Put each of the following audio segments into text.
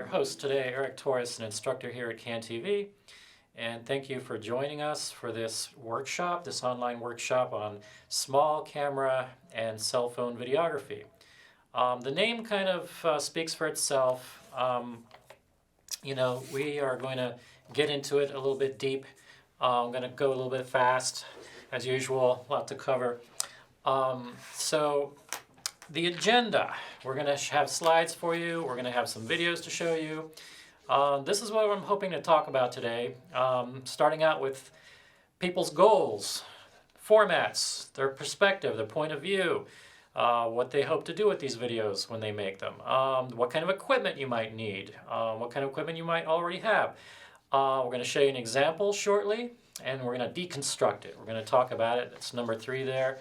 host today, Eric Torres, an instructor here at CanTV, and thank you for joining us for this workshop, this online workshop on small camera and cell phone videography. The name kind of speaks for itself. We are going to get into it a little bit deep. I'm going to go a little bit fast, as usual, a lot to cover. So the agenda, we're going to have slides for you. We're going to have some videos to show you. This is what I'm hoping to talk about today, starting out with people's goals, formats, their perspective, their point of view, what they hope to do with these videos when they make them, what kind of equipment you might need, what kind of equipment you might already have. We're going to show you an example shortly, and we're going to deconstruct it. We're going to talk about it. It's number 3 there.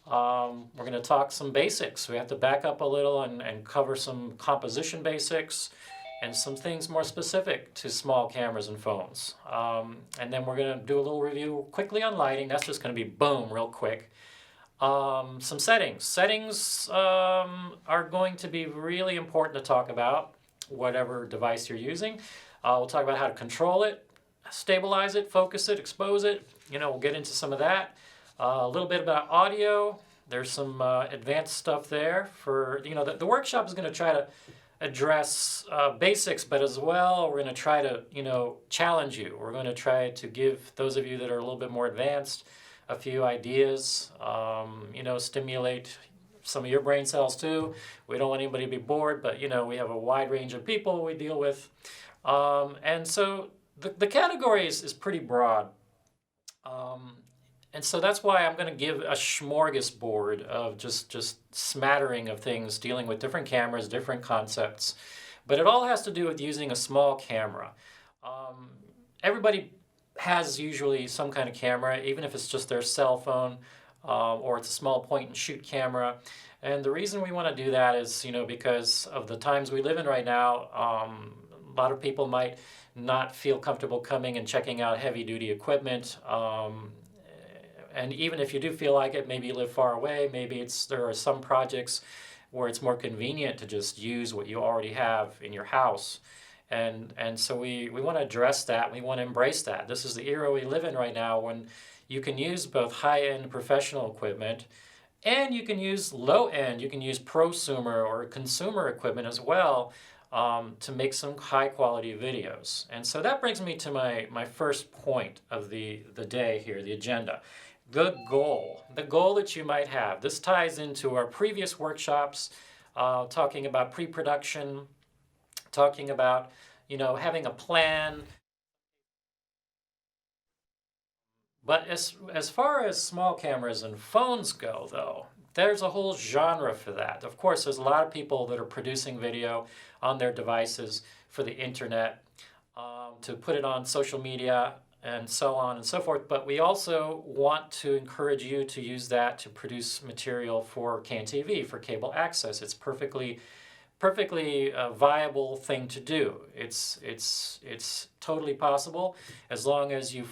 We're going to talk some basics. We have to back up a little and cover some composition basics and some things more specific to small cameras and phones. And then we're going to do a little review quickly on lighting. That's just going to be boom, real quick. Some settings. Settings are going to be really important to talk about, whatever device you're using. We'll talk about how to control it, stabilize it, focus it, expose it. We'll get into some of that. A little bit about audio. There's some advanced stuff there for, the workshop is going to try to address basics, but as well, we're going to try to, challenge you. We're going to try to give those of you that are a little bit more advanced a few ideas, stimulate some of your brain cells too. We don't want anybody to be bored, but, we have a wide range of people we deal with. And so the category is pretty broad. And so that's why I'm going to give a smorgasbord of just smattering of things dealing with different cameras, different concepts. But it all has to do with using a small camera. Everybody has usually some kind of camera, even if it's just their cell phone or it's a small point and shoot camera. And the reason we want to do that is, because of the times we live in right now, a lot of people might not feel comfortable coming and checking out heavy-duty equipment. And even if you do feel like it, maybe you live far away, maybe there are some projects where it's more convenient to just use what you already have in your house. And so we want to address that. We want to embrace that. This is the era we live in right now when you can use both high-end professional equipment and you can use low-end, you can use prosumer or consumer equipment as well to make some high-quality videos. And so that brings me to my first point of the day here, the agenda. The goal that you might have. This ties into our previous workshops, talking about pre-production, talking about, having a plan. But as far as small cameras and phones go, though, there's a whole genre for that. Of course, there's a lot of people that are producing video on their devices for the internet, to put it on social media, and so on and so forth. But we also want to encourage you to use that to produce material for CanTV, for cable access. It's perfectly viable thing to do. It's totally possible as long as you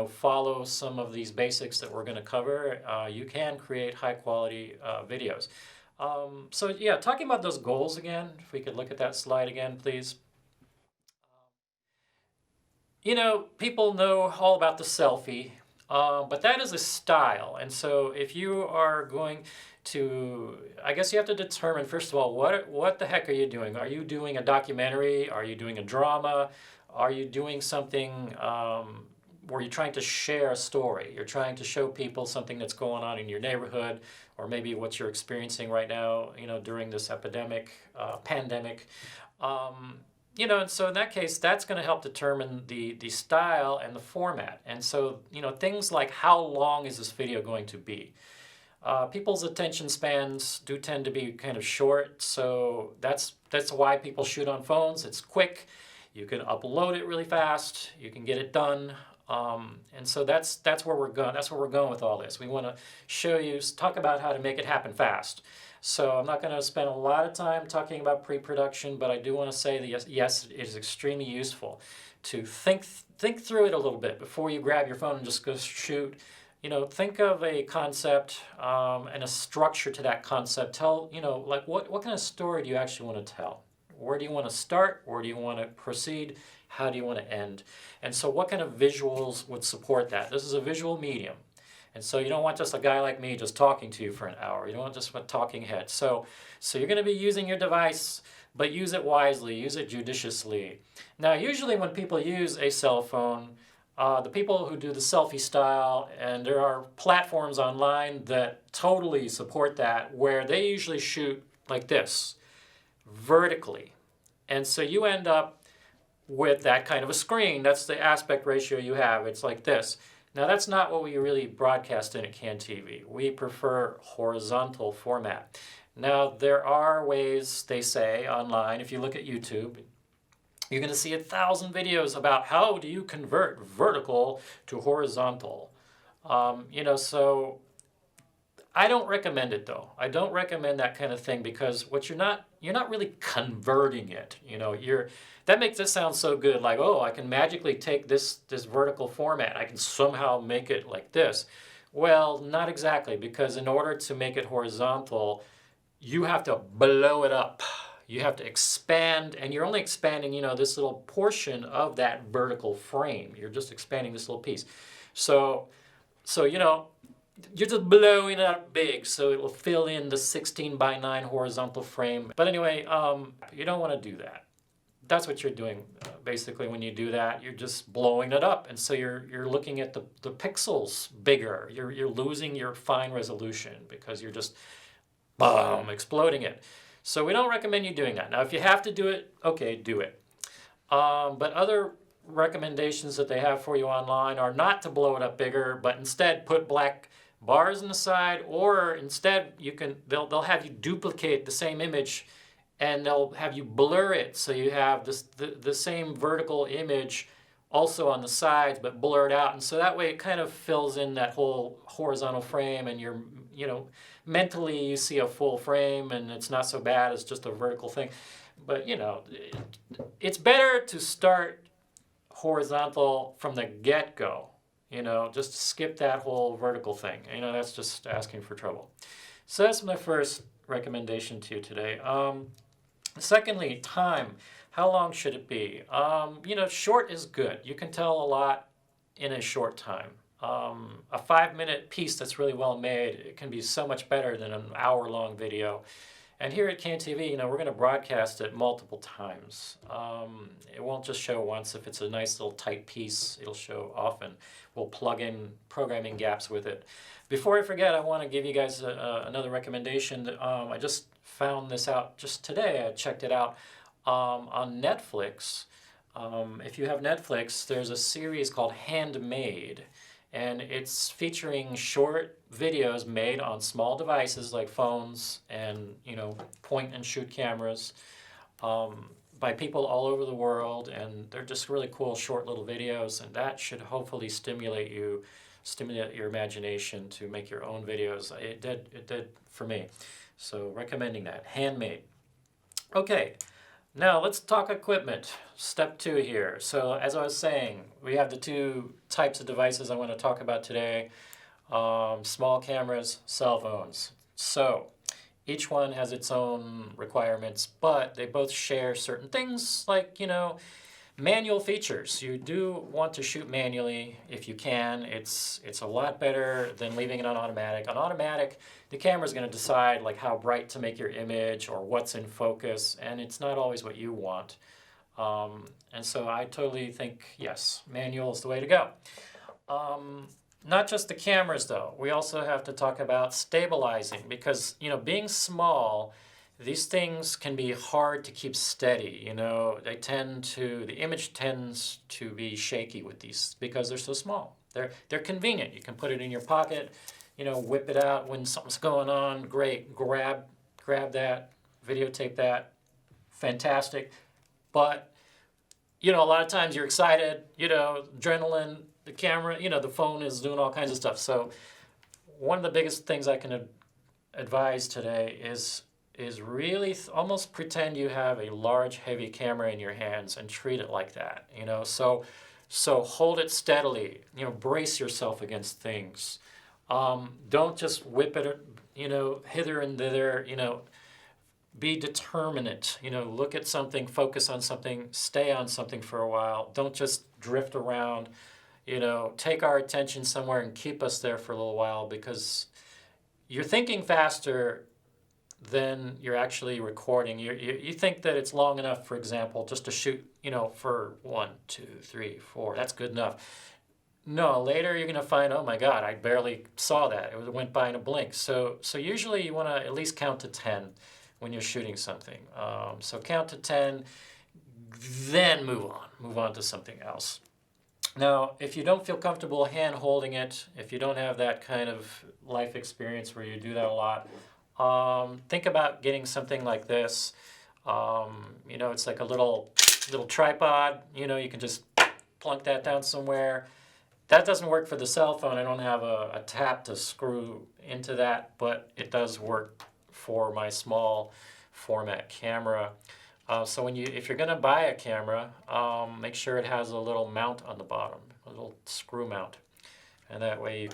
follow some of these basics that we're going to cover. You can create high quality videos. So yeah, talking about those goals again, if we could look at that slide again, please. People know all about the selfie, but that is a style. And so if you are going to, I guess you have to determine, first of all, what the heck are you doing? Are you doing a documentary? Are you doing a drama? Are you doing something where you're trying to share a story? You're trying to show people something that's going on in your neighborhood, or maybe what you're experiencing right now, during this pandemic. And so in that case, that's going to help determine the style and the format. And so, things like how long is this video going to be? People's attention spans do tend to be kind of short, so that's why people shoot on phones. It's quick. You can upload it really fast. You can get it done. And so that's where we're going. That's where we're going with all this. We want to talk about how to make it happen fast. So I'm not going to spend a lot of time talking about pre-production, but I do want to say that yes, it is extremely useful to think through it a little bit before you grab your phone and just go shoot. Think of a concept and a structure to that concept. Tell, like what kind of story do you actually want to tell? Where do you want to start? Where do you want to proceed? How do you want to end? And so what kind of visuals would support that? This is a visual medium. And so you don't want just a guy like me just talking to you for an hour. You don't want just a talking head. So you're going to be using your device, but use it wisely, use it judiciously. Now, usually when people use a cell phone, the people who do the selfie style, and there are platforms online that totally support that, where they usually shoot like this, vertically. And so you end up with that kind of a screen. That's the aspect ratio you have. It's like this. Now, that's not what we really broadcast in at CAN TV. We prefer horizontal format. Now, there are ways, they say, online. If you look at YouTube, you're going to see 1,000 videos about how do you convert vertical to horizontal. So I don't recommend it, though. I don't recommend that kind of thing, because what you're not really converting it. That makes it sound so good, like, oh, I can magically take this vertical format, I can somehow make it like this. Well, not exactly, because in order to make it horizontal, you have to blow it up. You have to expand, and you're only expanding, this little portion of that vertical frame. You're just expanding this little piece. So you're just blowing it up big, so it will fill in the 16:9 horizontal frame. But anyway, you don't want to do that. That's what you're doing, basically, when you do that. You're just blowing it up, and so you're looking at the pixels bigger. You're losing your fine resolution because you're just, boom, exploding it. So we don't recommend you doing that. Now, if you have to do it, okay, do it. But other recommendations that they have for you online are not to blow it up bigger, but instead put black bars on the side, or instead they'll have you duplicate the same image, and they'll have you blur it so you have the same vertical image also on the sides, but blurred out. And so that way it kind of fills in that whole horizontal frame, and you're, mentally you see a full frame, and it's not so bad as just a vertical thing. But, it's better to start horizontal from the get-go, just skip that whole vertical thing. That's just asking for trouble. So that's my first recommendation to you today. Secondly, time. How long should it be? Short is good. You can tell a lot in a short time. A 5-minute piece that's really well made, it can be so much better than an hour-long video. And here at CAN TV, we're going to broadcast it multiple times. It won't just show once. If it's a nice little tight piece, it'll show often. We'll plug in programming gaps with it. Before I forget, I want to give you guys another recommendation. I just found this out just today. I checked it out on Netflix. If you have Netflix, there's a series called Handmade, and it's featuring short videos made on small devices like phones and point and shoot cameras by people all over the world, and they're just really cool short little videos, and that should hopefully stimulate your imagination to make your own videos. It did for me. So recommending that. Handmade. Okay. Now let's talk equipment. Step 2 here. So as I was saying, we have the 2 types of devices I want to talk about today. Small cameras, cell phones. So each one has its own requirements, but they both share certain things like, manual features. You do want to shoot manually if you can. It's a lot better than leaving it on automatic. On automatic, the camera's going to decide like how bright to make your image or what's in focus, and it's not always what you want. And so I totally think, yes, manual is the way to go. Not just the cameras, though. We also have to talk about stabilizing, because, being small, these things can be hard to keep steady. The image tends to be shaky with these because they're so small. They're convenient. You can put it in your pocket, whip it out when something's going on. Great, grab that, videotape that, fantastic. But, a lot of times you're excited, adrenaline, the camera, the phone is doing all kinds of stuff. So one of the biggest things I can advise today is really almost pretend you have a large, heavy camera in your hands and treat it like that, So hold it steadily, brace yourself against things. Don't just whip it, hither and thither, be determinate. Look at something, focus on something, stay on something for a while. Don't just drift around. Take our attention somewhere and keep us there for a little while, because you're thinking faster than you're actually recording. You think that it's long enough, for example, just to shoot, for 1, 2, 3, 4. That's good enough. No, later you're going to find, oh my God, I barely saw that. It went by in a blink. So usually you want to at least count to 10 when you're shooting something. So count to 10, then move on to something else. Now, if you don't feel comfortable hand holding it, if you don't have that kind of life experience where you do that a lot, think about getting something like this. It's like a little tripod. You can just plunk that down somewhere. That doesn't work for the cell phone. I don't have a tap to screw into that, but it does work for my small format camera. So if you're going to buy a camera, make sure it has a little mount on the bottom, a little screw mount, and that way you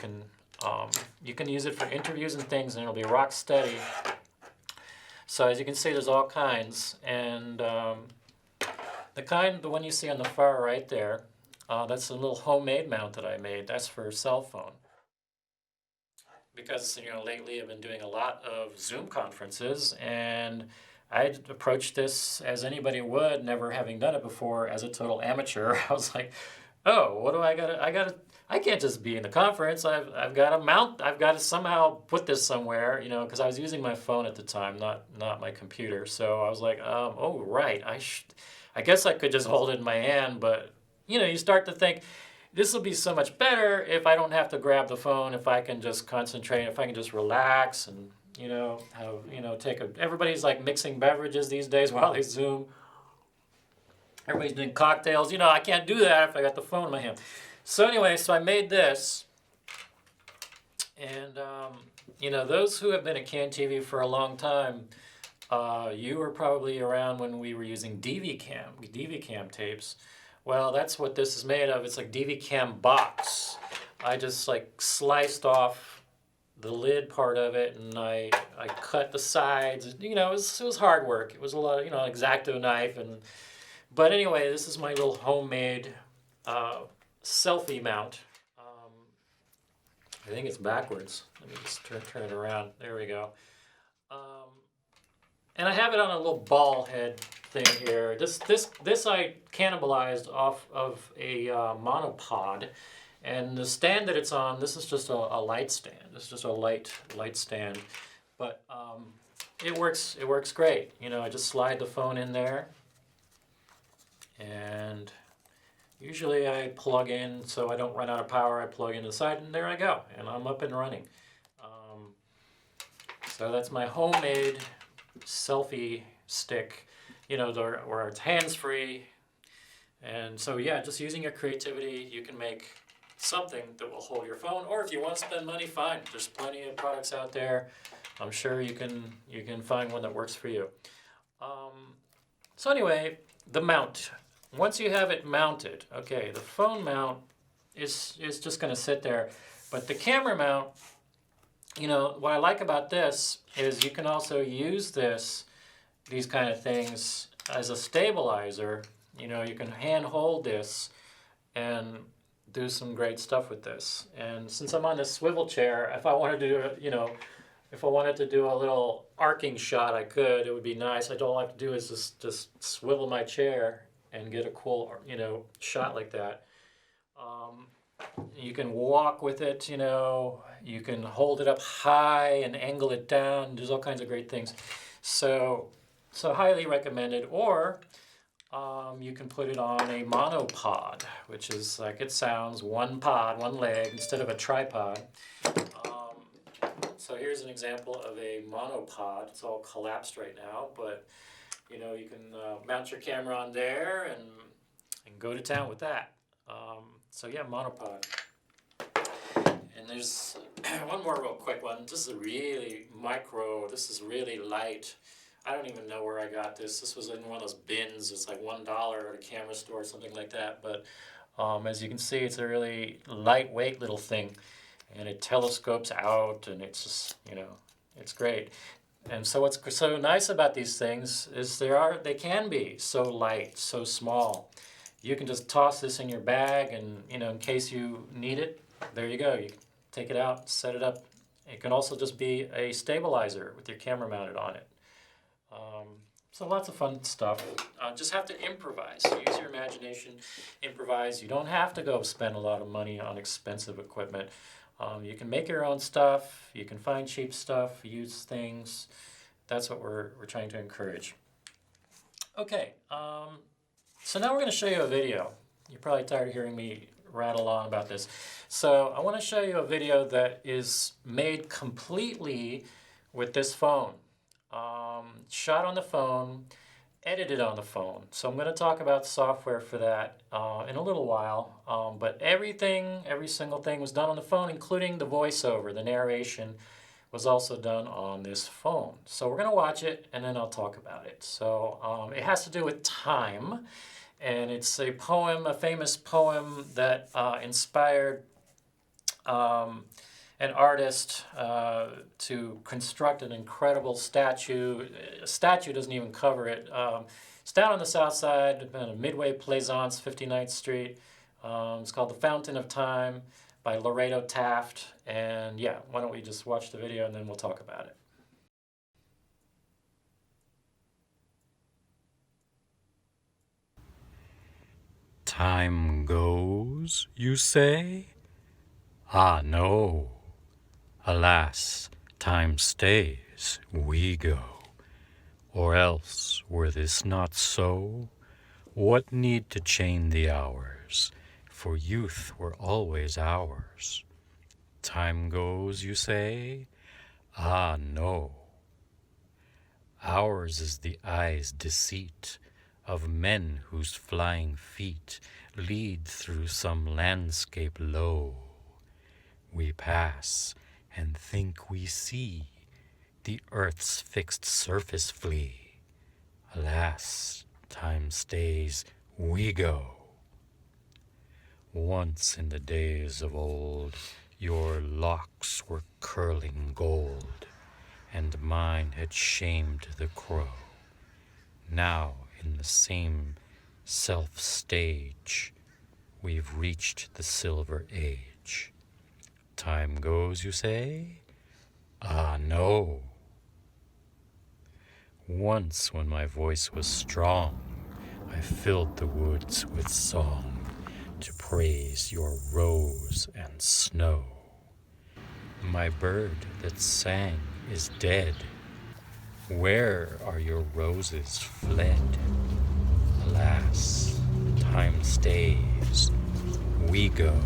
can use it for interviews and things, and it'll be rock steady. So as you can see, there's all kinds, and the one you see on the far right there, that's a little homemade mount that I made. That's for cell phone. Because lately I've been doing a lot of Zoom conferences, and I approached this as anybody would, never having done it before, as a total amateur. I was like, oh, what do I gotta? I can't just be in the conference. I've got to mount. I've got to somehow put this somewhere, because I was using my phone at the time, not my computer. So I was like, oh right, I guess I could just hold it in my hand, but you start to think, this will be so much better if I don't have to grab the phone, if I can just concentrate, if I can just relax and, everybody's like mixing beverages these days while they Zoom. Everybody's doing cocktails. I can't do that if I got the phone in my hand. So anyway, so I made this. And, those who have been at CAN TV for a long time, you were probably around when we were using DV cam tapes. Well, that's what this is made of. It's like DV cam box. I just like sliced off the lid part of it, and I cut the sides. It was hard work. It was a lot of, X-Acto knife. But anyway, this is my little homemade selfie mount. I think it's backwards. Let me just turn it around. There we go. And I have it on a little ball head thing here. This I cannibalized off of a monopod, and the stand that it's on, this is just a light stand. This is just a light stand, but it works great. I just slide the phone in there, and usually I plug in so I don't run out of power. I plug into the side, and there I go, and I'm up and running. So that's my homemade selfie stick, where it's hands-free. And so yeah, just using your creativity, you can make something that will hold your phone. Or if you want to spend money, fine. There's plenty of products out there. I'm sure you can find one that works for you. So anyway, the mount. Once you have it mounted, okay, the phone mount is just going to sit there, but the camera mount, what I like about this is you can also use these kind of things as a stabilizer. You can hand hold this and do some great stuff with this. And since I'm on this swivel chair, if I wanted to do a little arcing shot, I could. It would be nice. All I have to do is just swivel my chair and get a cool, shot like that. You can walk with it, you can hold it up high and angle it down. There's all kinds of great things. So highly recommended. Or you can put it on a monopod, which is like it sounds, one pod, one leg, instead of a tripod. So here's an example of a monopod. It's all collapsed right now, but you can mount your camera on there and go to town with that. So yeah, monopod. And there's one more real quick one. This is really micro. This is really light. I don't even know where I got this. This was in one of those bins. It's like $1 at a camera store or something like that. But as you can see, it's a really lightweight little thing, and it telescopes out, and it's just, it's great. And so what's so nice about these things is they can be so light, so small. You can just toss this in your bag and, in case you need it, there you go. You can take it out, set it up. It can also just be a stabilizer with your camera mounted on it. Um, so lots of fun stuff. Just have to improvise. Use your imagination, improvise. You don't have to go spend a lot of money on expensive equipment. You can make your own stuff. You can find cheap stuff, use things. That's what we're trying to encourage. Okay, so now we're going to show you a video. You're probably tired of hearing me rattle on about this. So I want to show you a video that is made completely with this phone. Shot on the phone, edited on the phone. So I'm going to talk about software for that in a little while. But every single thing was done on the phone, including the voiceover, the narration was also done on this phone. So we're going to watch it and then I'll talk about it. So it has to do with time, and it's a poem, a famous poem that inspired an artist to construct an incredible statue. A statue doesn't even cover it. It's down on the south side, Midway Plaisance, 59th Street. It's called The Fountain of Time by Laredo Taft. And yeah, why don't we just watch the video and then we'll talk about it. Time goes, you say? Ah, no. Alas, time stays, we go. Or else, were this not so, what need to chain the hours? For youth were always ours. Time goes, you say? Ah, no. Ours is the eye's deceit of men whose flying feet lead through some landscape low. We pass and think we see the earth's fixed surface flee. Alas, time stays, we go. Once in the days of old, your locks were curling gold, and mine had shamed the crow. Now in the same self-stage, we've reached the silver age. Time goes, you say? Ah, no. Once when my voice was strong, I filled the woods with song to praise your rose and snow. My bird that sang is dead. Where are your roses fled? Alas, time stays, we go.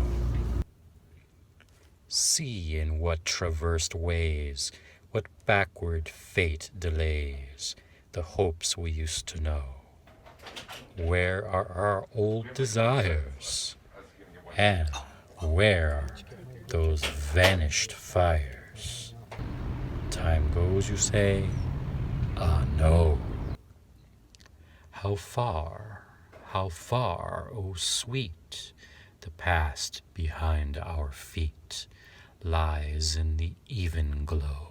See in what traversed ways, what backward fate delays, the hopes we used to know. Where are our old desires? And where are those vanished fires? Time goes, you say? Ah, no. How far, oh sweet, the past behind our feet lies in the even glow.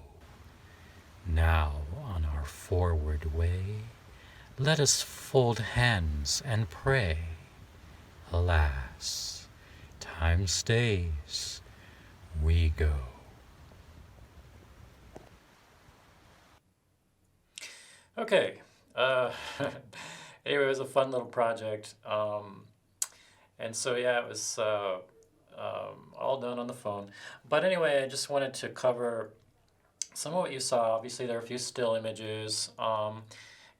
Now on our forward way, let us fold hands and pray. Alas, time stays, we go. Okay. Anyway, it was a fun little project. And so, yeah, it was all done on the phone. But anyway, I just wanted to cover some of what you saw. Obviously, there are a few still images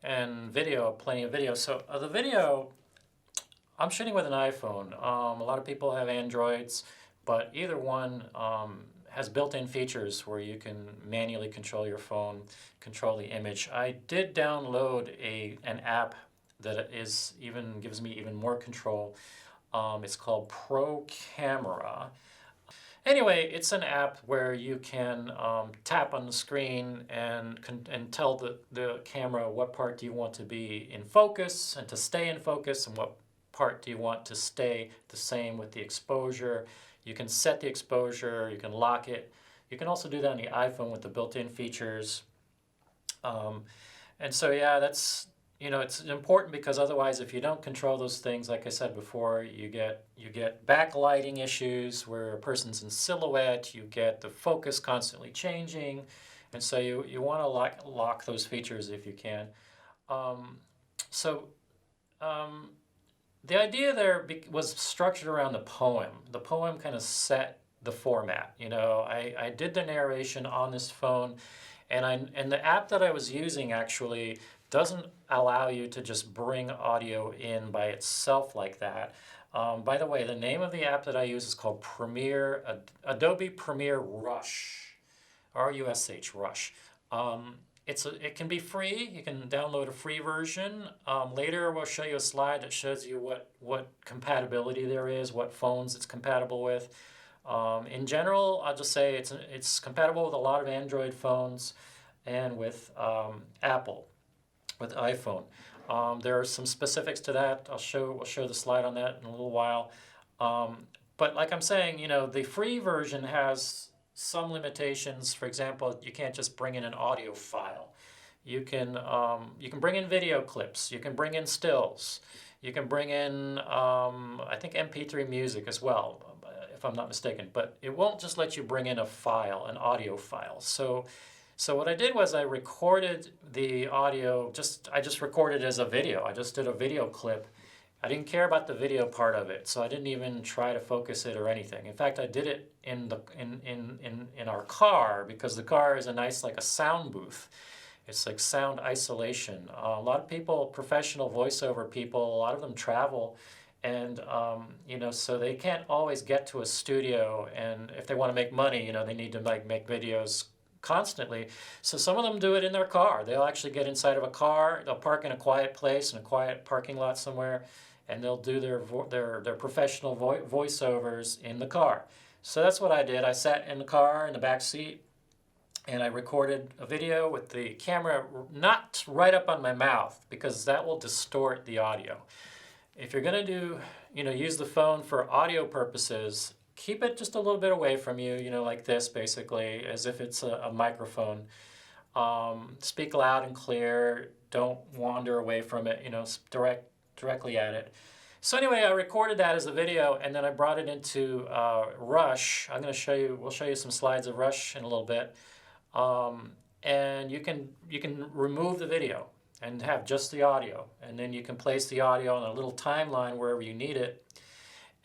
and video, plenty of video. So the video, I'm shooting with an iPhone. A lot of people have Androids, but either one has built-in features where you can manually control your phone, control the image. I did download an app that gives me even more control. It's called Pro Camera. Anyway, it's an app where you can tap on the screen and tell the camera what part do you want to be in focus and to stay in focus, and what part do you want to stay the same with the exposure. You can set the exposure, you can lock it. You can also do that on the iPhone with the built-in features. Um, and so, yeah, that's, it's important because otherwise, if you don't control those things, like I said before, you get backlighting issues where a person's in silhouette. You get the focus constantly changing, and so you want to lock those features if you can. Um, so um, the idea there was structured around the poem. The poem kind of set the format. I did the narration on this phone, and the app that I was using actually doesn't allow you to just bring audio in by itself like that. By the way, the name of the app that I use is called Adobe Premiere Rush, Rush, Rush. Um, it can be free. You can download a free version. Later, we'll show you a slide that shows you what compatibility there is, what phones it's compatible with. In general, I'll just say it's compatible with a lot of Android phones and with Apple, with iPhone. There are some specifics to that. We'll show the slide on that in a little while. But like I'm saying, the free version has some limitations. For example, you can't just bring in an audio file. You can bring in video clips. You can bring in stills. You can bring in I think MP3 music as well, if I'm not mistaken. But it won't just let you bring in a file, an audio file. So what I did was I recorded the audio. I just recorded it as a video. I just did a video clip. I didn't care about the video part of it, so I didn't even try to focus it or anything. In fact, I did it in our car because the car is a nice, like a sound booth. It's like sound isolation. A lot of people, professional voiceover people, a lot of them travel, and so they can't always get to a studio. And if they want to make money, they need to make videos constantly. So some of them do it in their car. They'll actually get inside of a car. They'll park in a quiet place, in a quiet parking lot somewhere, and they'll do their professional voiceovers in the car. So that's what I did. I sat in the car in the back seat, and I recorded a video with the camera not right up on my mouth because that will distort the audio. If you're going to use the phone for audio purposes, keep it just a little bit away from you, like this, basically, as if it's a microphone. Speak loud and clear. Don't wander away from it, directly at it. So anyway, I recorded that as a video, and then I brought it into Rush. We'll show you some slides of Rush in a little bit. And you can remove the video and have just the audio, and then you can place the audio on a little timeline wherever you need it.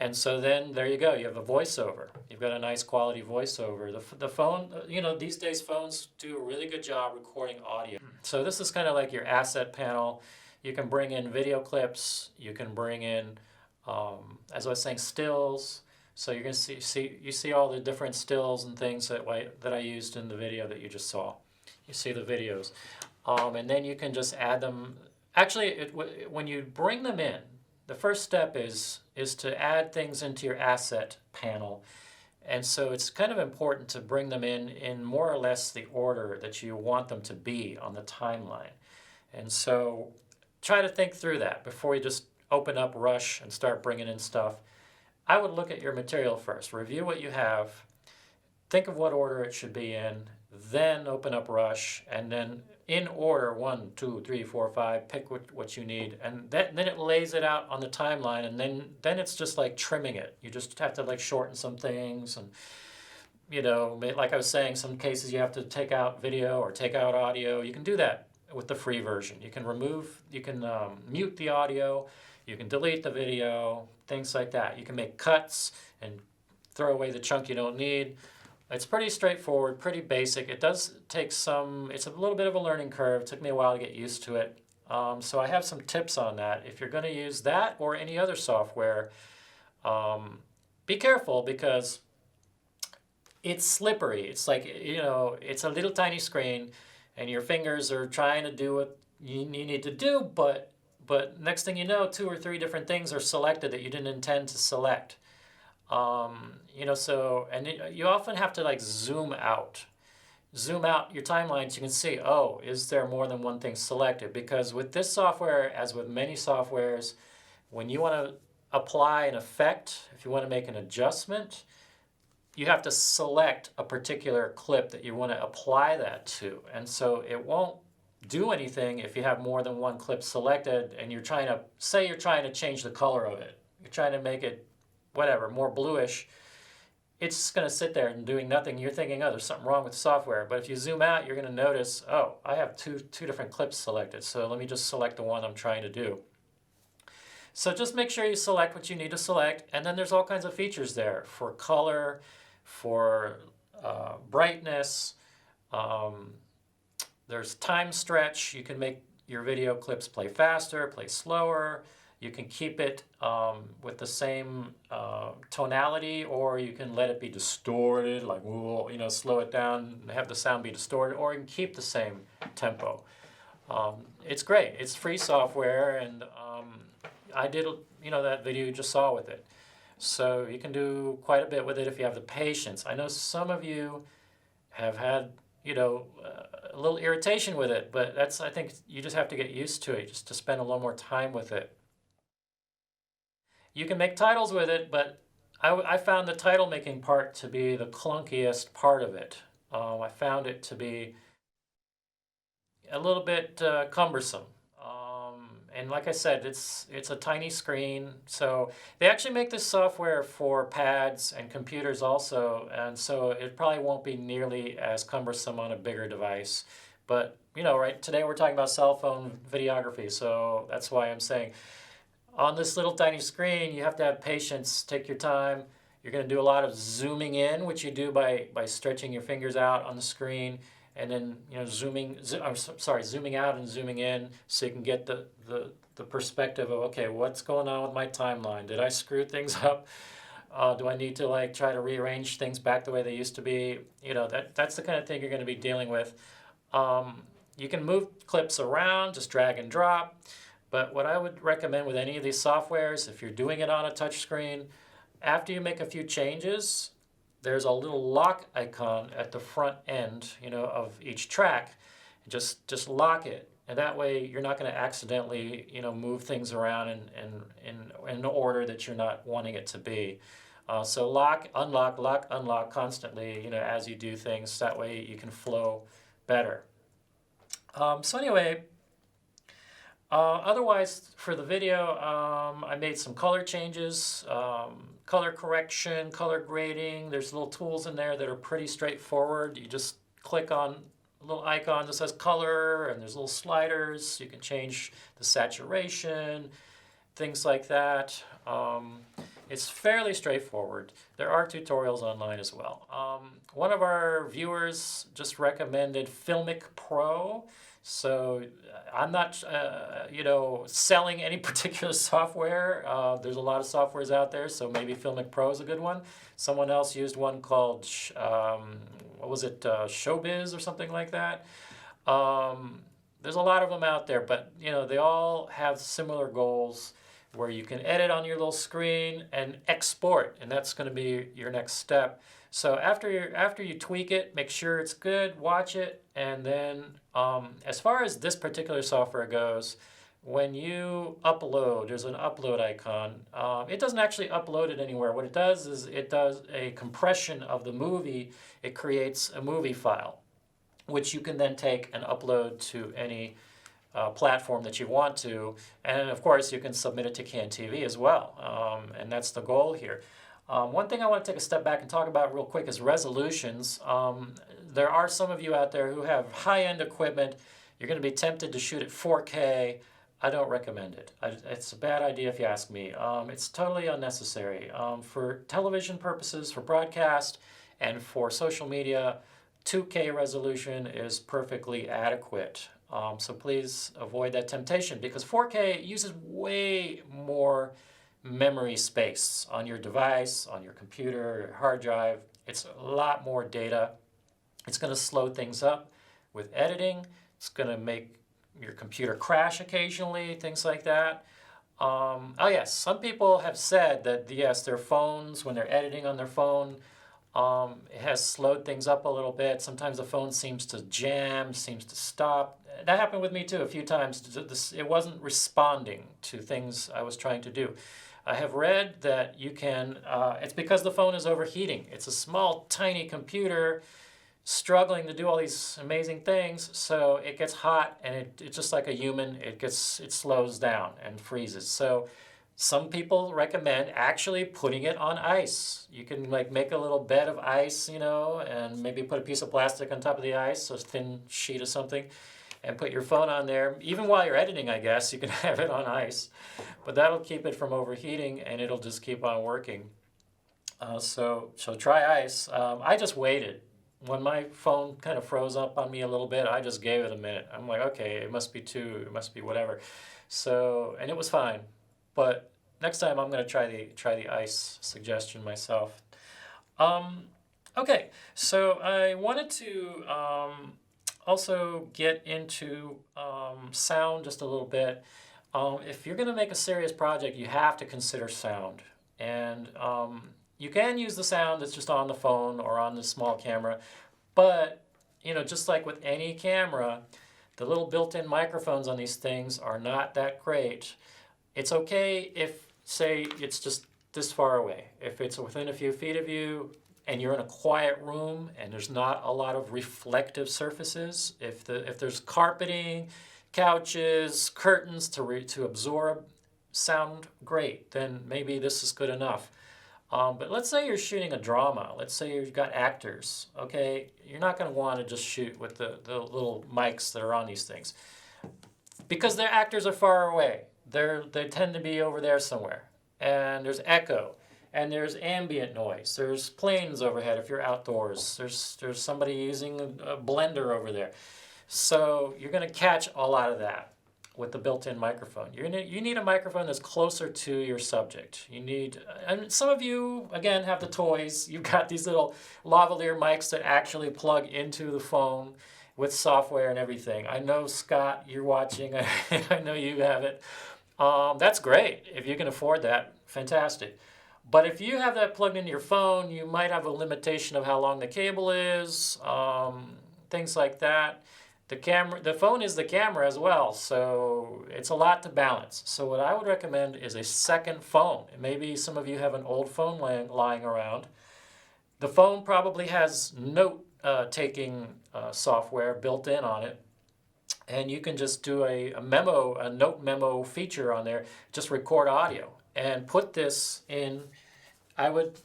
And so then there you go. You have a voiceover. You've got a nice quality voiceover. The phone, these days phones do a really good job recording audio. So this is kind of like your asset panel. You can bring in video clips. You can bring in, as I was saying, stills. So you're going to see all the different stills and things that I used in the video that you just saw. You see the videos. And then you can just add them. Actually, when you bring them in, the first step is to add things into your asset panel. And so it's kind of important to bring them in more or less the order that you want them to be on the timeline. And so try to think through that before you just open up Rush and start bringing in stuff. I would look at your material first, review what you have, think of what order it should be in, then open up Rush, and then in order, 1, 2, 3, 4, 5, pick what you need, and then it lays it out on the timeline, and then it's just like trimming it. You just have to like shorten some things, and like I was saying, some cases you have to take out video or take out audio. You can do that with the free version. You can mute the audio, you can delete the video, things like that. You can make cuts and throw away the chunk you don't need. It's pretty straightforward, pretty basic. It does take it's a little bit of a learning curve. It took me a while to get used to it. So I have some tips on that. If you're going to use that or any other software, be careful because it's slippery. It's like, it's a little tiny screen and your fingers are trying to do what you need to do, but next thing you know, 2 or 3 different things are selected that you didn't intend to select. You often have to like zoom out your timeline so you can see, is there more than one thing selected? Because with this software, as with many softwares, when you want to apply an effect, if you want to make an adjustment, you have to select a particular clip that you want to apply that to. And so it won't do anything if you have more than one clip selected and you're trying to, say you're trying to change the color of it. You're trying to make it, whatever, more bluish. It's just going to sit there and doing nothing. You're thinking, oh, there's something wrong with the software. But if you zoom out, you're going to notice, oh, I have two different clips selected. So let me just select the one I'm trying to do. So just make sure you select what you need to select. And then there's all kinds of features there for color, for brightness. There's time stretch. You can make your video clips play faster, play slower. You can keep it with the same tonality, or you can let it be distorted, like, you know, slow it down and have the sound be distorted, or you can keep the same tempo. It's great. It's free software, and I did, you know, that video you just saw with it. So you can do quite a bit with it if you have the patience. I know some of you have had, you know, a little irritation with it, but that's, I think you just have to get used to it, just to spend a little more time with it. You can make titles with it, but I found the title making part to be the clunkiest part of it. I found it to be a little bit cumbersome. And like I said, it's a tiny screen. So they actually make this software for pads and computers also, and so it probably won't be nearly as cumbersome on a bigger device. But, you know, right, today we're talking about cell phone videography, so that's why I'm saying on this little tiny screen, you have to have patience, take your time. You're going to do a lot of zooming in, which you do by stretching your fingers out on the screen, and then, you know, zooming out and zooming in, so you can get the perspective of, okay, what's going on with my timeline? Did I screw things up? Do I need to, like, try to rearrange things back the way they used to be? You know, that's the kind of thing you're going to be dealing with. You can move clips around, just drag and drop. But what I would recommend with any of these softwares, if you're doing it on a touch screen, after you make a few changes, there's a little lock icon at the front end, you know, of each track. Just lock it, and that way you're not going to accidentally, you know, move things around in an order that you're not wanting it to be. So lock, unlock constantly, you know, as you do things. That way you can flow better. So anyway. Otherwise, for the video, I made some color changes, color correction, color grading. There's little tools in there that are pretty straightforward. You just click on a little icon that says color, and there's little sliders. You can change the saturation, things like that. It's fairly straightforward. There are tutorials online as well. One of our viewers just recommended Filmic Pro. So I'm not, you know, selling any particular software. There's a lot of softwares out there, so maybe Filmic Pro is a good one. Someone else used one called, what was it, Showbiz or something like that. There's a lot of them out there, but, you know, they all have similar goals where you can edit on your little screen and export, and that's going to be your next step. So after you tweak it, make sure it's good, watch it, and then as far as this particular software goes, when you upload, there's an upload icon. It doesn't actually upload it anywhere. What it does is it does a compression of the movie. It creates a movie file, which you can then take and upload to any platform that you want to. And of course, you can submit it to CanTV as well. And that's the goal here. One thing I want to take a step back and talk about real quick is resolutions. There are some of you out there who have high-end equipment. You're going to be tempted to shoot at 4K. I don't recommend it. It's a bad idea if you ask me. It's totally unnecessary. For television purposes, for broadcast, and for social media, 2K resolution is perfectly adequate. So please avoid that temptation, because 4K uses way more memory space on your device, on your computer, your hard drive. It's a lot more data. It's going to slow things up with editing. It's going to make your computer crash occasionally, things like that. Oh yes, some people have said that yes, their phones, when they're editing on their phone, it has slowed things up a little bit. Sometimes the phone seems to jam, seems to stop. That happened with me too a few times. It wasn't responding to things I was trying to do. I have read that you can, it's because the phone is overheating. It's a small, tiny computer, struggling to do all these amazing things, so it gets hot and it's just like a human, it slows down and freezes. So some people recommend actually putting it on ice. You can like make a little bed of ice, and maybe put a piece of plastic on top of the ice, so a thin sheet of something, and put your phone on there. Even while you're editing, I guess, you can have it on ice. But that'll keep it from overheating, and it'll just keep on working. So try ice. I just waited. When my phone kind of froze up on me a little bit, I just gave it a minute. I'm like, okay, it must be whatever. So, and it was fine. But next time I'm going to try the ice suggestion myself. Okay, so I wanted to also get into sound just a little bit. If you're going to make a serious project, you have to consider sound. And you can use the sound that's just on the phone or on the small camera, but just like with any camera, the little built-in microphones on these things are not that great. It's okay if, say, it's just this far away. If it's within a few feet of you and you're in a quiet room and there's not a lot of reflective surfaces, if there's carpeting, couches, curtains to absorb sound, great, then maybe this is good enough. But let's say you're shooting a drama. Let's say you've got actors, okay? You're not going to want to just shoot with the little mics that are on these things, because their actors are far away. They tend to be over there somewhere. And there's echo, and there's ambient noise. There's planes overhead if you're outdoors. There's somebody using a blender over there. So you're going to catch a lot of that with the built-in microphone. You need a microphone that's closer to your subject. And some of you, again, have the toys. You've got these little lavalier mics that actually plug into the phone with software and everything. I know, Scott, you're watching. I know you have it. That's great. If you can afford that, fantastic. But if you have that plugged into your phone, you might have a limitation of how long the cable is, things like that. The phone is the camera as well, so it's a lot to balance. So what I would recommend is a second phone. Maybe some of you have an old phone lying around. The phone probably has note-taking software built in on it, and you can just do a note memo feature on there. Just record audio and put this in.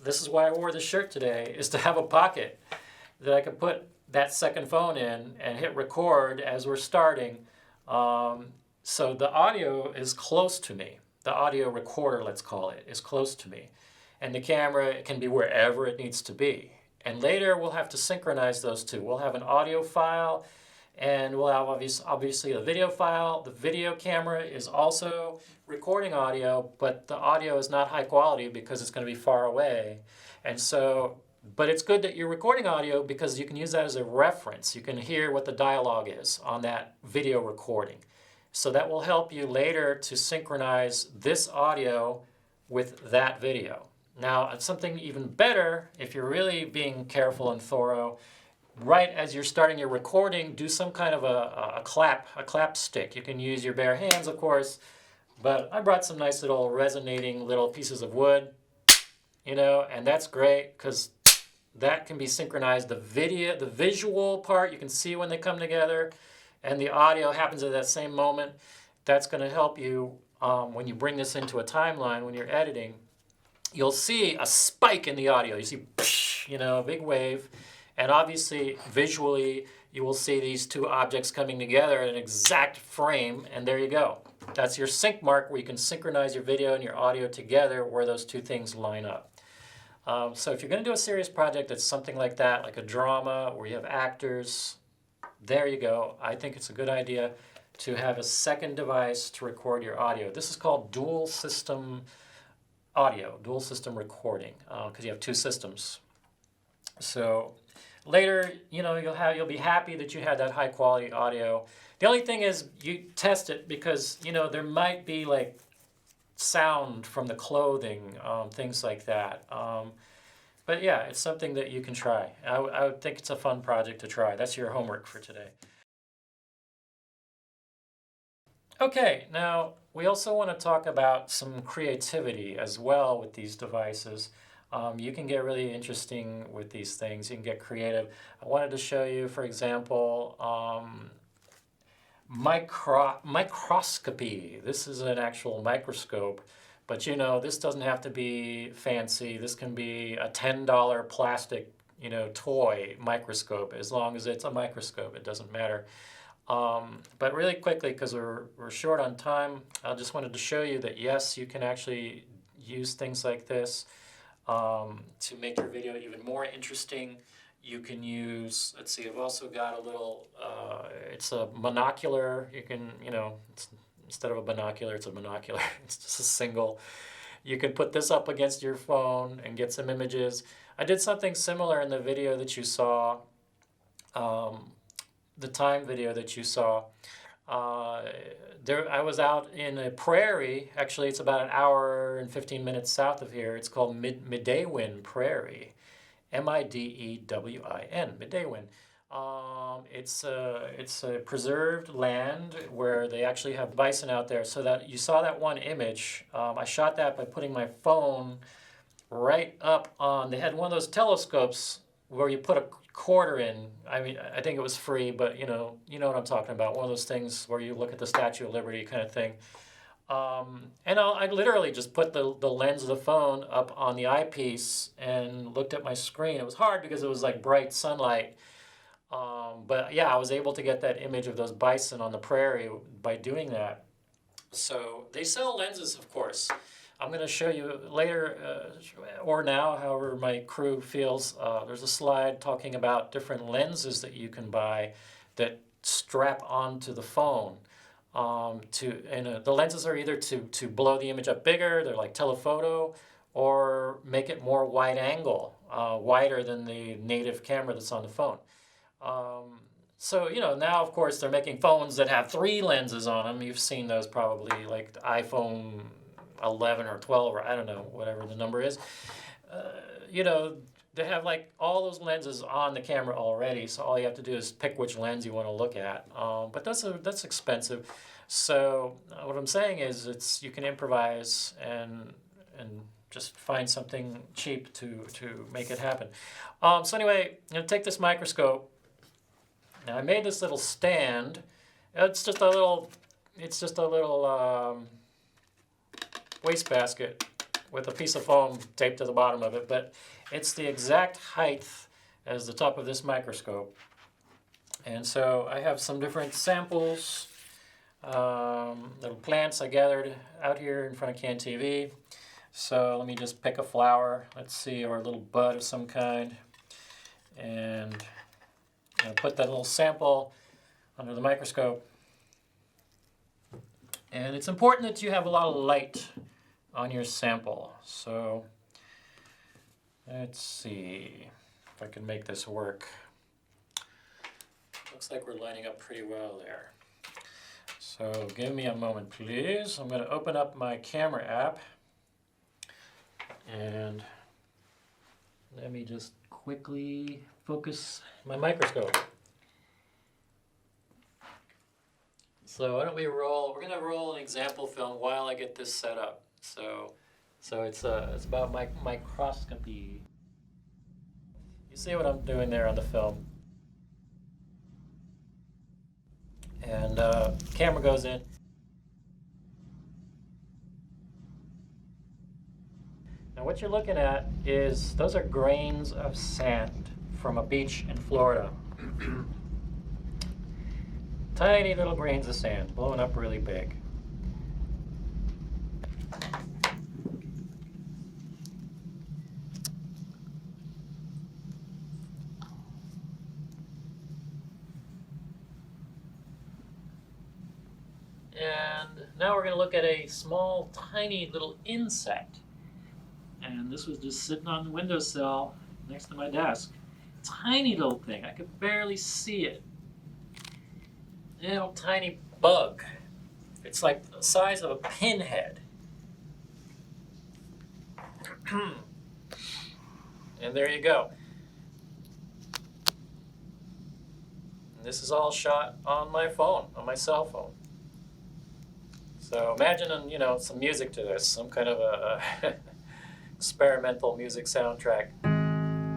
This is why I wore this shirt today, is to have a pocket that I could put that second phone in and hit record as we're starting. So the audio is close to me. The audio recorder, let's call it, is close to me. And the camera can be wherever it needs to be. And later we'll have to synchronize those two. We'll have an audio file, and we'll have obviously a video file. The video camera is also recording audio, but the audio is not high quality because it's going to be far away. And so, but it's good that you're recording audio because you can use that as a reference. You can hear what the dialogue is on that video recording. So that will help you later to synchronize this audio with that video. Now, something even better, if you're really being careful and thorough, right as you're starting your recording, do some kind of a clap stick. You can use your bare hands, of course, but I brought some nice little resonating little pieces of wood, and that's great because that can be synchronized. The visual part, you can see when they come together, and the audio happens at that same moment. That's going to help you when you bring this into a timeline when you're editing. You'll see a spike in the audio. You see, a big wave. And obviously, visually, you will see these two objects coming together in an exact frame, and there you go. That's your sync mark where you can synchronize your video and your audio together where those two things line up. So if you're going to do a serious project that's something like that, like a drama where you have actors, there you go. I think it's a good idea to have a second device to record your audio. This is called dual system audio, dual system recording, because you have two systems. So later, you'll be happy that you had that high quality audio. The only thing is you test it because, there might be like sound from the clothing, things like that. But yeah, it's something that you can try. I would think it's a fun project to try. That's your homework for today. Okay, now we also want to talk about some creativity as well with these devices. You can get really interesting with these things. You can get creative. I wanted to show you, for example, microscopy. This is an actual microscope, but you know, this doesn't have to be fancy. This can be a $10 plastic, you know, toy microscope. As long as it's a microscope, it doesn't matter. But really quickly, because we're short on time, I just wanted to show you that yes, you can actually use things like this to make your video even more interesting. You can use, let's see, I've also got a little, it's a monocular. You can, you know, instead of a binocular, it's a monocular. It's just a single. You can put this up against your phone and get some images. I did something similar in the video that you saw, the time video that you saw. I was out in a prairie. Actually, it's about an hour and 15 minutes south of here. It's called Midewin Prairie, Midewin, Midewin. It's a preserved land where they actually have bison out there. So that you saw that one image. I shot that by putting my phone right up on. They had one of those telescopes where you put a quarter in. I mean, I think it was free, but you know what I'm talking about. One of those things where you look at the Statue of Liberty kind of thing. And I literally just put the lens of the phone up on the eyepiece and looked at my screen. It was hard because it was like bright sunlight. But yeah, I was able to get that image of those bison on the prairie by doing that. So they sell lenses, of course. I'm going to show you later, or now, however my crew feels. There's a slide talking about different lenses that you can buy that strap onto the phone. The lenses are either to blow the image up bigger, they're like telephoto, or make it more wide angle, wider than the native camera that's on the phone. So, you know, now of course they're making phones that have 3 lenses on them. You've seen those probably, like the iPhone 11 or 12 or I don't know, whatever the number is. You know, they have like all those lenses on the camera already, so all you have to do is pick which lens you want to look at. But that's expensive. So what I'm saying is you can improvise and just find something cheap to make it happen. So anyway, I'm gonna take this microscope. Now I made this little stand. It's just a little wastebasket with a piece of foam taped to the bottom of it, but it's the exact height as the top of this microscope. And so I have some different samples, little plants I gathered out here in front of CAN TV. So let me just pick a flower, let's see, or a little bud of some kind, and I'll put that little sample under the microscope. And it's important that you have a lot of light on your sample. So let's see if I can make this work. Looks like we're lining up pretty well there. So give me a moment, please. I'm going to open up my camera app. And let me just quickly focus my microscope. So why don't we roll? We're going to roll an example film while I get this set up. So it's about microscopy. You see what I'm doing there on the film. And camera goes in. Now what you're looking at is, those are grains of sand from a beach in Florida. Tiny little grains of sand blowing up really big. And now we're going to look at a small, tiny little insect. And this was just sitting on the windowsill next to my desk. Tiny little thing. I could barely see it. Little tiny bug. It's like the size of a pinhead. And there you go. And this is all shot on my phone, on my cell phone. So imagine, some music to this, some kind of a experimental music soundtrack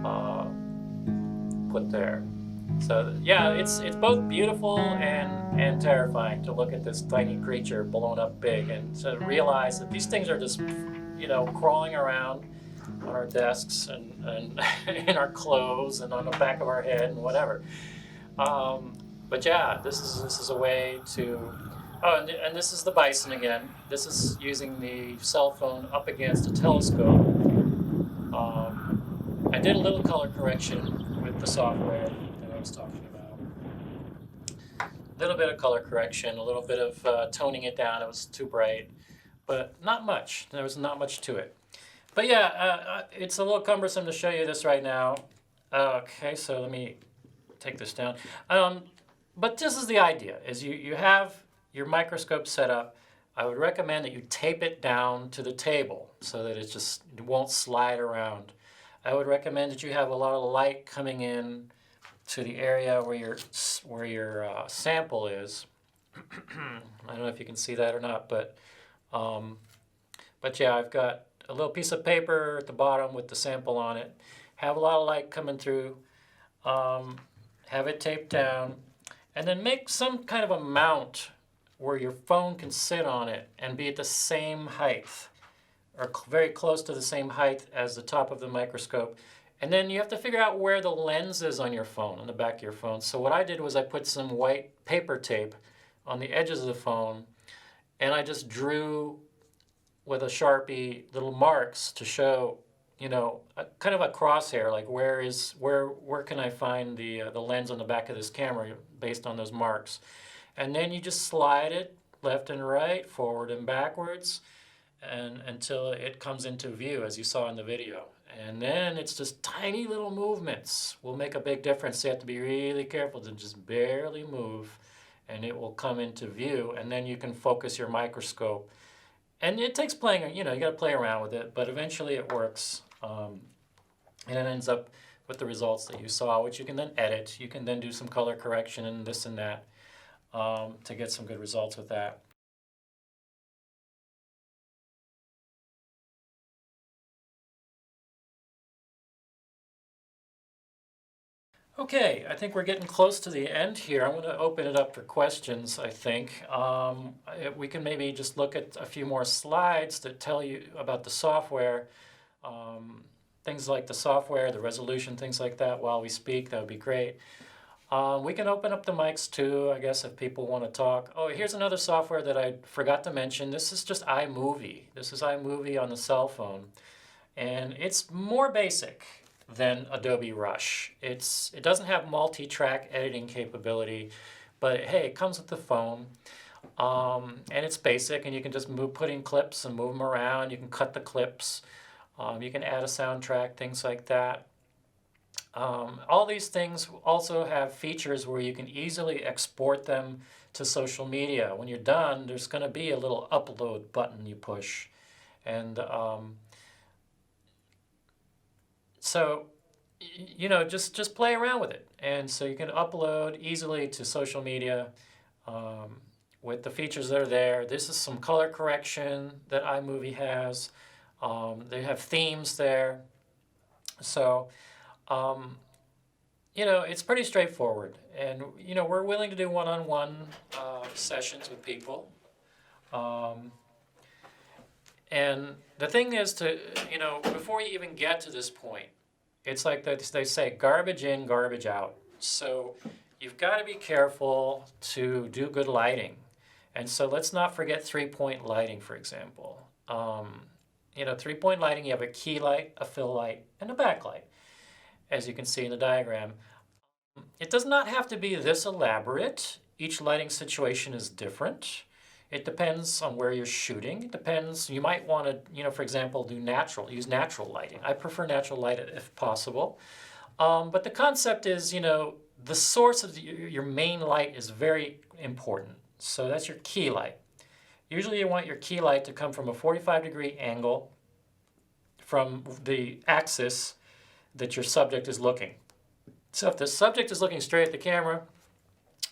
uh, put there. So yeah, it's both beautiful and terrifying to look at this tiny creature blown up big, and to realize that these things are just, crawling around on our desks and in our clothes and on the back of our head and whatever. But yeah, this is a way to. Oh, and this is the bison again. This is using the cell phone up against a telescope. I did a little color correction with the software that I was talking about. A little bit of color correction, a little bit of toning it down. It was too bright, but not much. There was not much to it. But yeah, it's a little cumbersome to show you this right now. Okay, so let me take this down. But this is the idea: is you have your microscope set up. I would recommend that you tape it down to the table so that it won't slide around. I would recommend that you have a lot of light coming in to the area where your sample is. I don't know if you can see that or not, but yeah, I've got a little piece of paper at the bottom with the sample on it. Have a lot of light coming through. Have it taped down, and then make some kind of a mount where your phone can sit on it and be at the same height, or very close to the same height as the top of the microscope. And then you have to figure out where the lens is on your phone, on the back of your phone. So what I did was I put some white paper tape on the edges of the phone, and I just drew with a Sharpie little marks to show, kind of a crosshair, like where can I find the lens on the back of this camera based on those marks. And then you just slide it left and right, forward and backwards, and until it comes into view, as you saw in the video. And then it's just tiny little movements will make a big difference. You have to be really careful to just barely move, and it will come into view. And then you can focus your microscope. And it takes playing, you got to play around with it, but eventually it works. And it ends up with the results that you saw, which you can then edit. You can then do some color correction and this and that to get some good results with that. Okay, I think we're getting close to the end here. I'm going to open it up for questions, I think. We can maybe just look at a few more slides that tell you about the software. Things like the software, the resolution, things like that while we speak. That would be great. We can open up the mics too, I guess, if people want to talk. Oh, here's another software that I forgot to mention. This is just iMovie. This is iMovie on the cell phone. And it's more basic than Adobe Rush. It doesn't have multi-track editing capability, but hey, it comes with the phone. And it's basic, and you can just put in clips and move them around. You can cut the clips. You can add a soundtrack, things like that. All these things also have features where you can easily export them to social media. When you're done, there's going to be a little upload button you push. And so, just play around with it. And so you can upload easily to social media with the features that are there. This is some color correction that iMovie has. They have themes there. So, it's pretty straightforward. And, we're willing to do one-on-one sessions with people. And the thing is before you even get to this point, it's like they say, garbage in, garbage out. So you've got to be careful to do good lighting. And so let's not forget three-point lighting, for example. Three-point lighting, you have a key light, a fill light, and a backlight, as you can see in the diagram. It does not have to be this elaborate. Each lighting situation is different. It depends on where you're shooting. It depends. You might want to, for example, use natural lighting. I prefer natural light if possible. But the concept is, the source of your main light is very important. So that's your key light. Usually you want your key light to come from a 45-degree angle from the axis that your subject is looking. So if the subject is looking straight at the camera,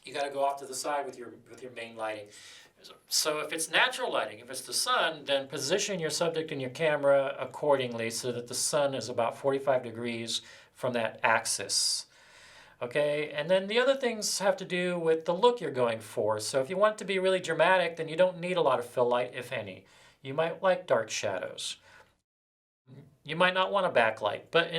you got to go off to the side with your main lighting. So if it's natural lighting, if it's the sun, then position your subject and your camera accordingly so that the sun is about 45 degrees from that axis. Okay, and then the other things have to do with the look you're going for. So if you want it to be really dramatic, then you don't need a lot of fill light, if any. You might like dark shadows. You might not want a backlight, but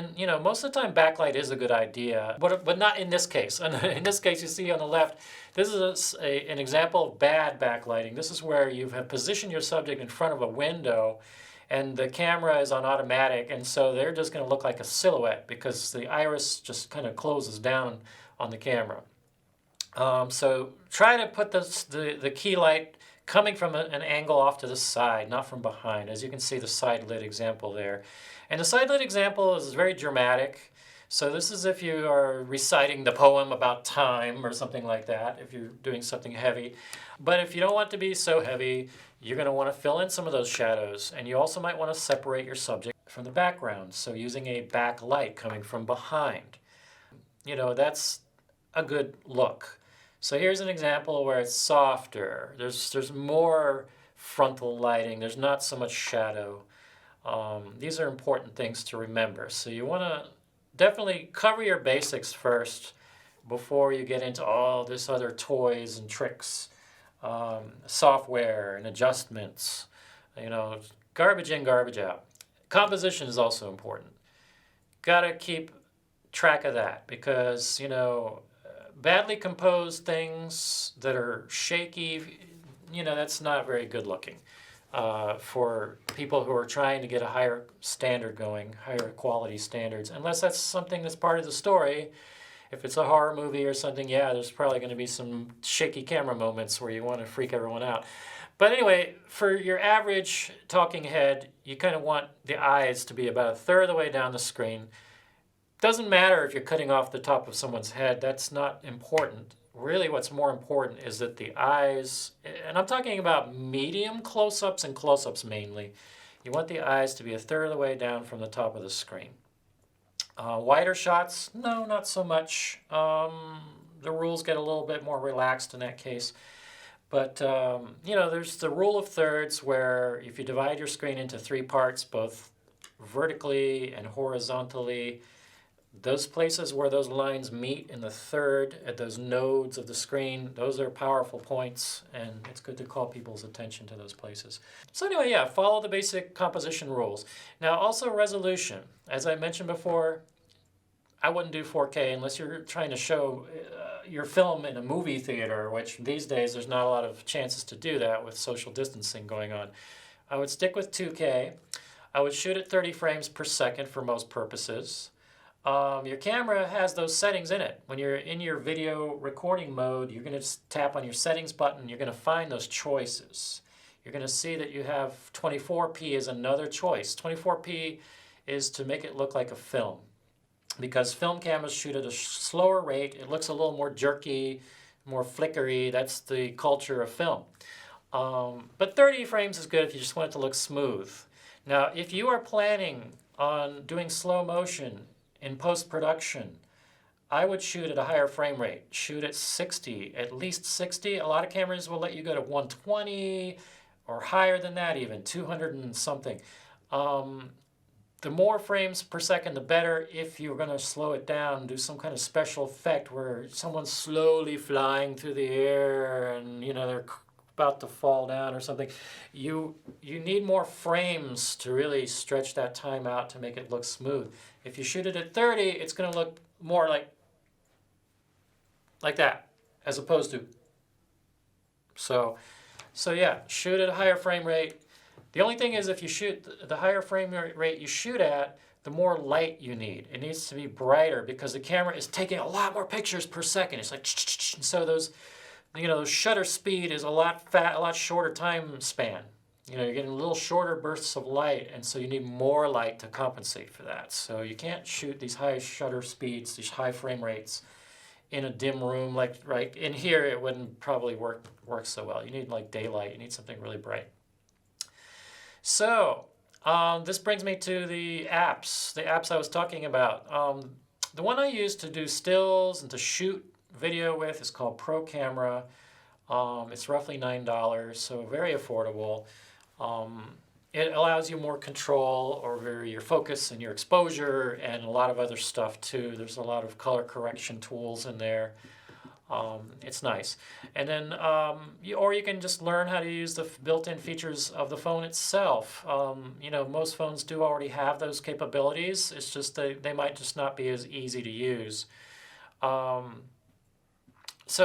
most of the time backlight is a good idea, but not in this case. In this case, you see on the left, this is an example of bad backlighting. This is where you have positioned your subject in front of a window and the camera is on automatic, and so they're just going to look like a silhouette because the iris just kind of closes down on the camera. So try to put the key light coming from an angle off to the side, not from behind. As you can see, the side lit example there. And the side lit example is very dramatic. So this is if you are reciting the poem about time or something like that, if you're doing something heavy. But if you don't want it to be so heavy, you're going to want to fill in some of those shadows. And you also might want to separate your subject from the background. So using a backlight coming from behind. That's a good look. So here's an example where it's softer. There's more frontal lighting. There's not so much shadow. These are important things to remember. So you want to definitely cover your basics first before you get into all this other toys and tricks, software and adjustments. Garbage in, garbage out. Composition is also important. Got to keep track of that because, badly composed things that are shaky, that's not very good looking for people who are trying to get a higher standard going, higher quality standards, unless that's something that's part of the story. If it's a horror movie or something, yeah, there's probably going to be some shaky camera moments where you want to freak everyone out. But anyway, for your average talking head, you kind of want the eyes to be about a third of the way down the screen. Doesn't matter if you're cutting off the top of someone's head, that's not important. Really what's more important is that the eyes, and I'm talking about medium close-ups and close-ups mainly, you want the eyes to be a third of the way down from the top of the screen. Wider shots, no, not so much. The rules get a little bit more relaxed in that case. But, there's the rule of thirds where if you divide your screen into three parts, both vertically and horizontally, those places where those lines meet in the third, at those nodes of the screen, those are powerful points, and it's good to call people's attention to those places. So anyway, yeah, follow the basic composition rules. Now also resolution. As I mentioned before, I wouldn't do 4K unless you're trying to show your film in a movie theater, which these days there's not a lot of chances to do that with social distancing going on. I would stick with 2K. I would shoot at 30 frames per second for most purposes. Your camera has those settings in it. When you're in your video recording mode, you're going to tap on your settings button. You're going to find those choices. You're going to see that you have 24p as another choice. 24p is to make it look like a film, because film cameras shoot at a slower rate. It looks a little more jerky, more flickery. That's the culture of film. But 30 frames is good if you just want it to look smooth. Now, if you are planning on doing slow motion in post-production, I would shoot at a higher frame rate. Shoot at 60, at least 60. A lot of cameras will let you go to 120 or higher than that even, 200 and something. The more frames per second, the better. If you're going to slow it down, do some kind of special effect where someone's slowly flying through the air and they're about to fall down or something. You need more frames to really stretch that time out to make it look smooth. If you shoot it at 30, it's going to look more like that, as opposed to. So yeah, shoot at a higher frame rate. The only thing is if you shoot the higher frame rate you shoot at, the more light you need. It needs to be brighter because the camera is taking a lot more pictures per second. It's like, so those shutter speed is a lot shorter time span. You're getting little shorter bursts of light, and so you need more light to compensate for that. So you can't shoot these high shutter speeds, these high frame rates in a dim room. Like right in here, it wouldn't probably work so well. You need like daylight. You need something really bright. So this brings me to the apps I was talking about. The one I use to do stills and to shoot video with is called Pro Camera. It's roughly $9, so very affordable. It allows you more control over your focus and your exposure and a lot of other stuff too. There's a lot of color correction tools in there. It's nice. And then, or you can just learn how to use the built-in features of the phone itself. Most phones do already have those capabilities. It's just they might just not be as easy to use. So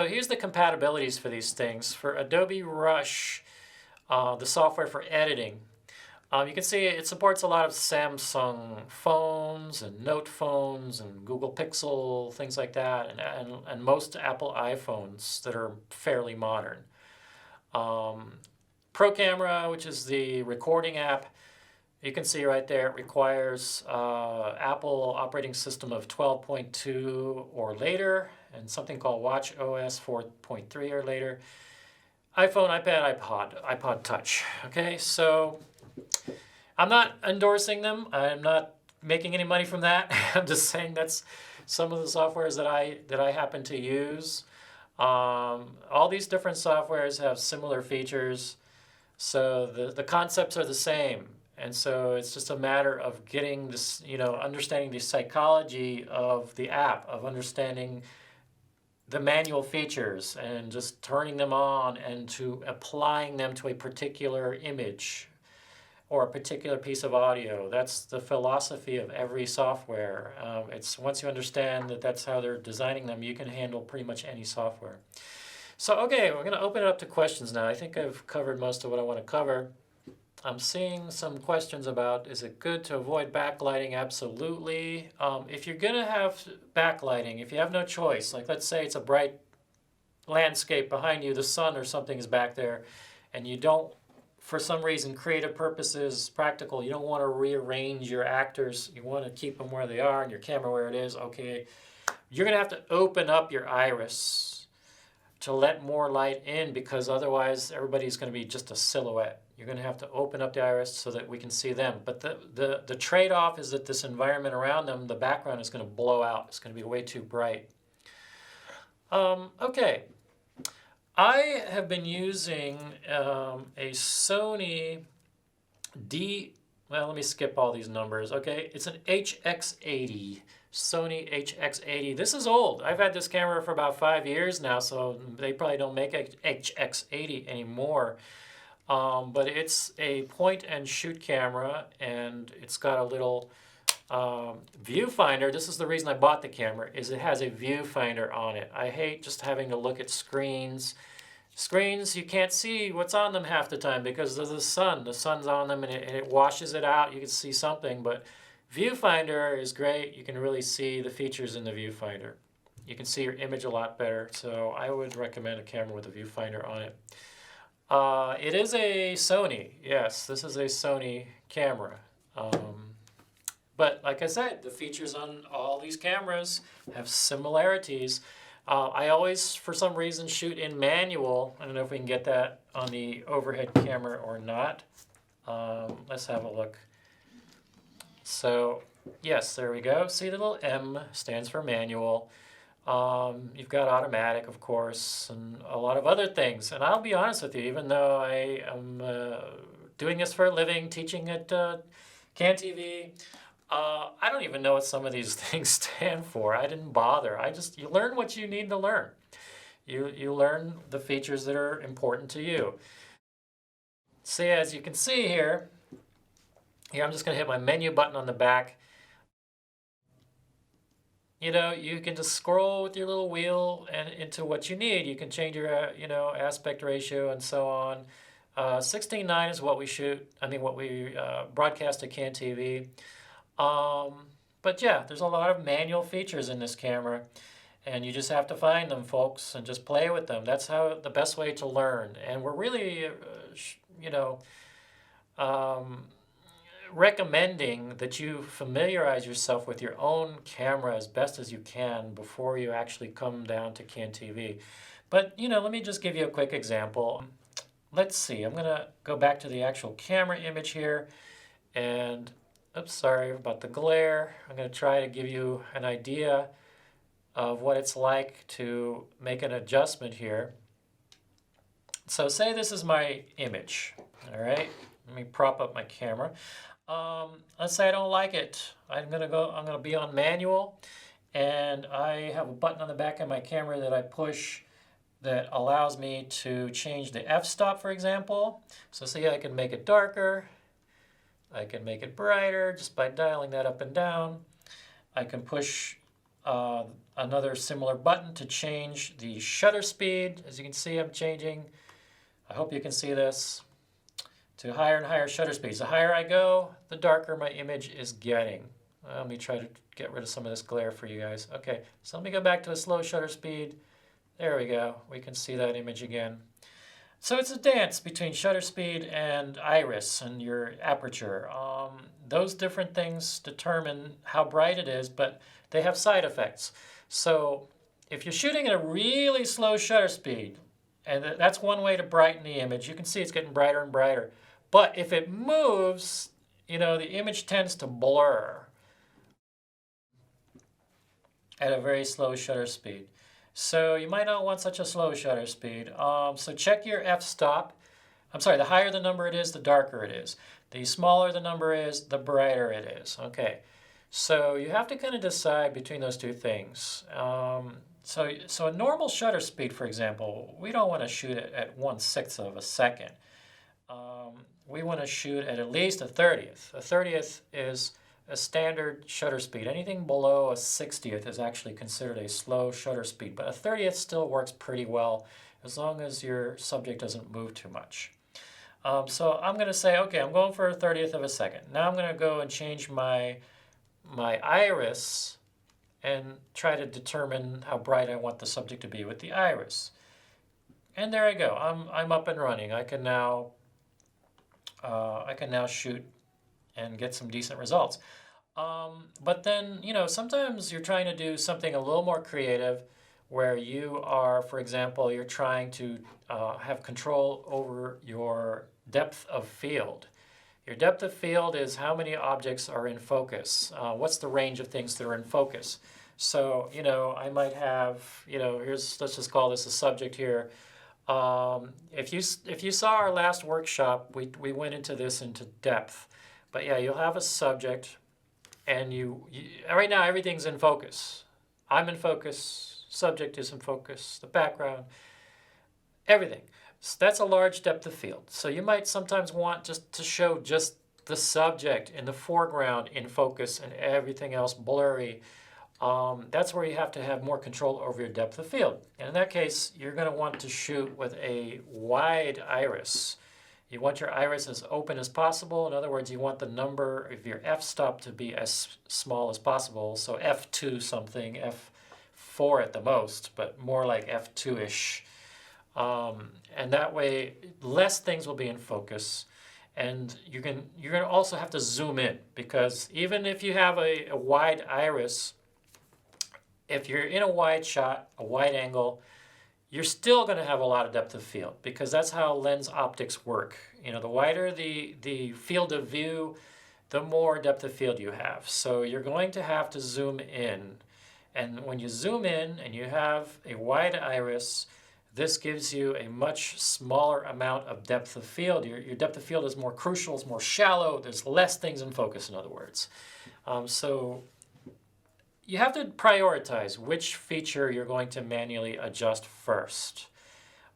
here's the compatibilities for these things. For Adobe Rush, the software for editing, you can see it supports a lot of Samsung phones and Note phones and Google Pixel, things like that, and most Apple iPhones that are fairly modern. Pro Camera, which is the recording app, you can see right there it requires Apple operating system of 12.2 or later, and something called Watch OS 4.3 or later. iPhone, iPad, iPod Touch. Okay, so I'm not endorsing them. I'm not making any money from that. I'm just saying that's some of the softwares that I happen to use. All these different softwares have similar features, so the concepts are the same. And so it's just a matter of getting this, understanding the psychology of the app, of understanding the manual features and just turning them on and to applying them to a particular image or a particular piece of audio. That's the philosophy of every software. It's once you understand that that's how they're designing them, you can handle pretty much any software. So, okay, we're going to open it up to questions now. I think I've covered most of what I want to cover. I'm seeing some questions about, is it good to avoid backlighting? Absolutely. If you're going to have backlighting, if you have no choice, like let's say it's a bright landscape behind you, the sun or something is back there, and you don't, for some reason, creative purposes, practical, you don't want to rearrange your actors, you want to keep them where they are and your camera where it is, okay, you're going to have to open up your iris to let more light in, because otherwise everybody's going to be just a silhouette. You're going to have to open up the iris so that we can see them. But the trade-off is that this environment around them, the background is going to blow out. It's going to be way too bright. Okay. I have been using a Sony well, let me skip all these numbers. Okay, it's an HX80. Sony HX80. This is old. I've had this camera for about 5 years now, so they probably don't make HX80 anymore. But it's a point and shoot camera, and it's got a little viewfinder. This is the reason I bought the camera, is it has a viewfinder on it. I hate just having to look at screens. Screens, you can't see what's on them half the time because of the sun. The sun's on them and it washes it out. You can see something, but viewfinder is great. You can really see the features in the viewfinder. You can see your image a lot better, so I would recommend a camera with a viewfinder on it. It is a Sony. Yes, this is a Sony camera. But like I said, the features on all these cameras have similarities. I always, for some reason, shoot in manual. I don't know if we can get that on the overhead camera or not. Let's have a look. So, yes, there we go. See, the little M stands for manual. You've got automatic, of course, and a lot of other things. And I'll be honest with you, even though I am doing this for a living, teaching at CanTV, I don't even know what some of these things stand for. I didn't bother. You learn what you need to learn. You learn the features that are important to you. See, as you can see here, I'm just going to hit my menu button on the back. You can just scroll with your little wheel and into what you need. You can change your, aspect ratio and so on. 16:9 is what we broadcast at CanTV. But yeah, there's a lot of manual features in this camera, and you just have to find them, folks, and just play with them. That's the best way to learn. And we're really, recommending that you familiarize yourself with your own camera as best as you can before you actually come down to CanTV. But, let me just give you a quick example. Let's see, I'm going to go back to the actual camera image here, and oops, sorry about the glare. I'm going to try to give you an idea of what it's like to make an adjustment here. So say this is my image, all right? Let me prop up my camera. Let's say I don't like it. I'm gonna be on manual, and I have a button on the back of my camera that I push that allows me to change the f-stop, for example. So see, I can make it darker, I can make it brighter just by dialing that up and down. I can push another similar button to change the shutter speed. As you can see, I'm changing, I hope you can see this, to higher and higher shutter speeds. The higher I go, the darker my image is getting. Let me try to get rid of some of this glare for you guys. Okay, so let me go back to a slow shutter speed. There we go. We can see that image again. So it's a dance between shutter speed and iris and your aperture. Those different things determine how bright it is, but they have side effects. So if you're shooting at a really slow shutter speed, and that's one way to brighten the image, you can see it's getting brighter and brighter. But if it moves, the image tends to blur at a very slow shutter speed. So you might not want such a slow shutter speed. So check your f-stop. I'm sorry, the higher the number it is, the darker it is. The smaller the number is, the brighter it is. Okay, so you have to kind of decide between those two things. So a normal shutter speed, for example, we don't want to shoot it at 1/6 of a second. We want to shoot at least a 30th. A 30th is a standard shutter speed. Anything below a 60th is actually considered a slow shutter speed, but a 30th still works pretty well as long as your subject doesn't move too much. So I'm going to say, okay, I'm going for a 30th of a second. Now I'm going to go and change my iris and try to determine how bright I want the subject to be with the iris. And there I go. I'm up and running. I can now shoot and get some decent results. But then, sometimes you're trying to do something a little more creative where you are, for example, you're trying to have control over your depth of field. Your depth of field is how many objects are in focus. What's the range of things that are in focus? So, I might have, let's just call this a subject here. If you saw our last workshop, we went into this into depth. But yeah, you'll have a subject, and right now everything's in focus. I'm in focus, subject is in focus, the background, everything. So that's a large depth of field. So you might sometimes want just to show just the subject in the foreground in focus and everything else blurry. That's where you have to have more control over your depth of field. And in that case, you're going to want to shoot with a wide iris. You want your iris as open as possible. In other words, you want the number of your f-stop to be as small as possible. So f2 something, f4 at the most, but more like f2-ish. And that way, less things will be in focus. And you're going to also have to zoom in, because even if you have a wide iris, if you're in a wide shot, a wide angle, you're still going to have a lot of depth of field, because that's how lens optics work. The wider the field of view, the more depth of field you have. So you're going to have to zoom in. And when you zoom in and you have a wide iris, this gives you a much smaller amount of depth of field. Your depth of field is more crucial, it's more shallow, there's less things in focus, in other words. So you have to prioritize which feature you're going to manually adjust first.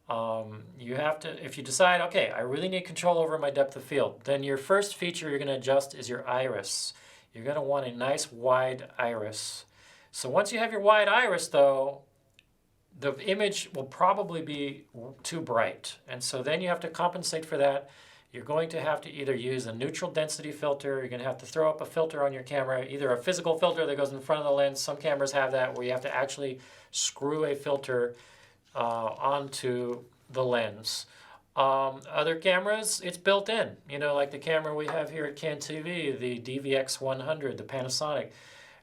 You have to, if you decide, okay, I really need control over my depth of field, then your first feature you're going to adjust is your iris. You're going to want a nice wide iris. So once you have your wide iris, though, the image will probably be too bright. And so then you have to compensate for that. You're going to have to either use a neutral density filter, you're going to have to throw up a filter on your camera, either a physical filter that goes in front of the lens. Some cameras have that, where you have to actually screw a filter onto the lens. Other cameras, it's built in. Like the camera we have here at Can TV, the DVX100, the Panasonic.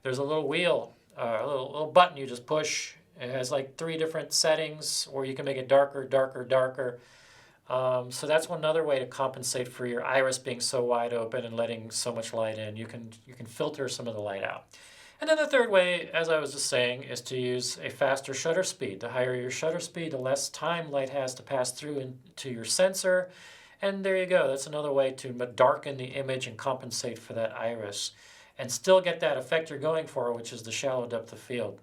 There's a little wheel, a little button you just push. It has like 3 different settings where you can make it darker, darker, darker. So that's another way to compensate for your iris being so wide open and letting so much light in. You can filter some of the light out. And then the third way, as I was just saying, is to use a faster shutter speed. The higher your shutter speed, the less time light has to pass through into your sensor. And there you go. That's another way to darken the image and compensate for that iris and still get that effect you're going for, which is the shallow depth of field.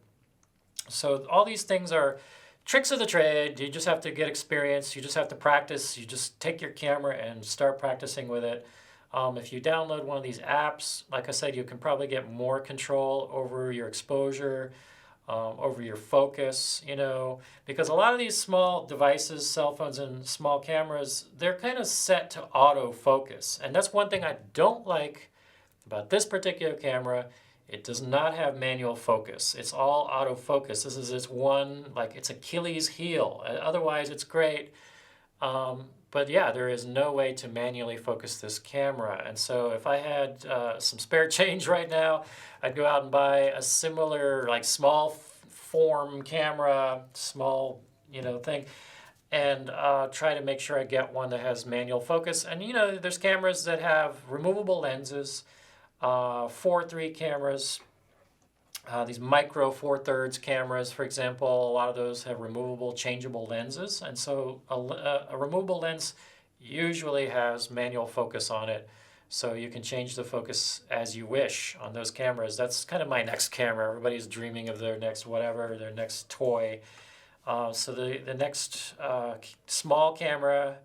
So all these things are tricks of the trade. You just have to get experience. You just have to practice. You just take your camera and start practicing with it. If you download one of these apps, like I said, you can probably get more control over your exposure, over your focus, because a lot of these small devices, cell phones and small cameras, they're kind of set to autofocus. And that's one thing I don't like about this particular camera. It does not have manual focus. It's all autofocus. This is its one, like it's Achilles heel. Otherwise, it's great. But yeah, there is no way to manually focus this camera. And so if I had some spare change right now, I'd go out and buy a similar, like small form camera, small, thing, and try to make sure I get one that has manual focus. And there's cameras that have removable lenses, 4:3 cameras, these micro 4/3 cameras, for example. A lot of those have removable, changeable lenses, and so a removable lens usually has manual focus on it, so you can change the focus as you wish on those cameras. That's kind of my next camera. Everybody's dreaming of their next whatever, their next toy. So the next small camera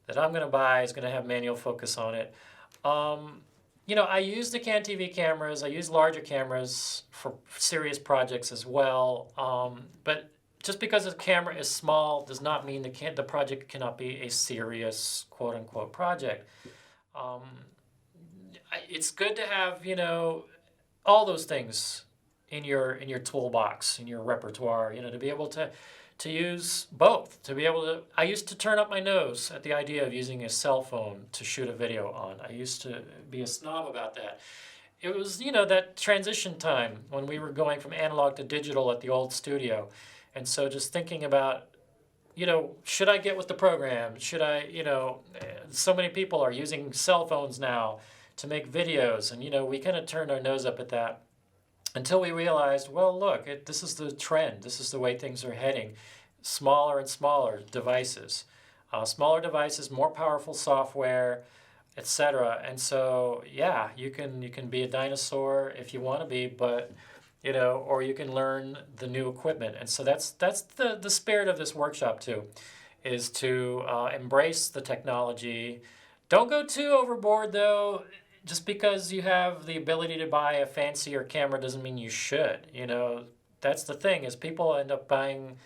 that I'm going to buy is going to have manual focus on it. I use the CanTV cameras. I use larger cameras for serious projects as well. But just because the camera is small does not mean the project cannot be a serious quote unquote project. It's good to have all those things in your toolbox, in your repertoire. To be able to use both, to be able to. I used to turn up my nose at the idea of using a cell phone to shoot a video on. I used to be a snob about that. It was, that transition time when we were going from analog to digital at the old studio. And so just thinking about, should I get with the program? Should I, so many people are using cell phones now to make videos. And, we kind of turned our nose up at that until we realized, well, look, this is the trend. This is the way things are heading. Smaller and smaller devices. Smaller devices, more powerful software, etc. And so, yeah, you can be a dinosaur if you want to be, but, or you can learn the new equipment. And so that's the spirit of this workshop, too, is to embrace the technology. Don't go too overboard, though. Just because you have the ability to buy a fancier camera doesn't mean you should. That's the thing, is people end up buying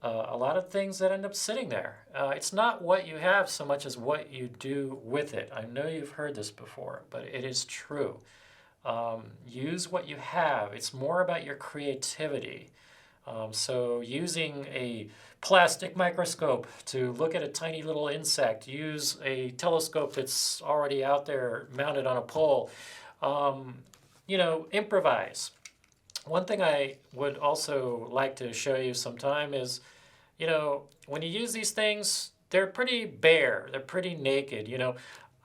a lot of things that end up sitting there. It's not what you have so much as what you do with it. I know you've heard this before, but it is true. Use what you have. It's more about your creativity. So using a plastic microscope to look at a tiny little insect, use a telescope that's already out there mounted on a pole, improvise. One thing I would also like to show you sometime is, when you use these things, they're pretty bare, they're pretty naked.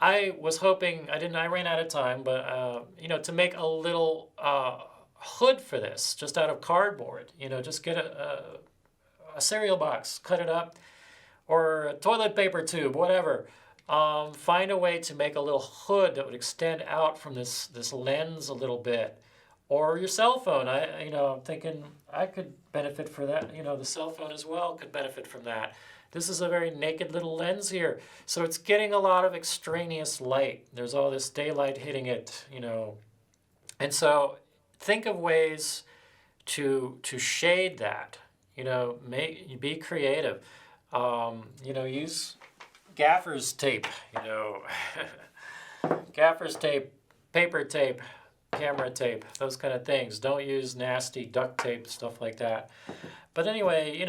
I was hoping, I ran out of time, but, to make a little hood for this, just out of cardboard, just get a cereal box, cut it up, or a toilet paper tube, whatever. Find a way to make a little hood that would extend out from this lens a little bit, or your cell phone. I'm thinking I could benefit for that. The cell phone as well could benefit from that. This is a very naked little lens here, so it's getting a lot of extraneous light. There's all this daylight hitting it, and so think of ways to shade that. Be creative. Use gaffer's tape. Gaffer's tape, paper tape, camera tape, those kind of things. Don't use nasty duct tape, stuff like that. But anyway,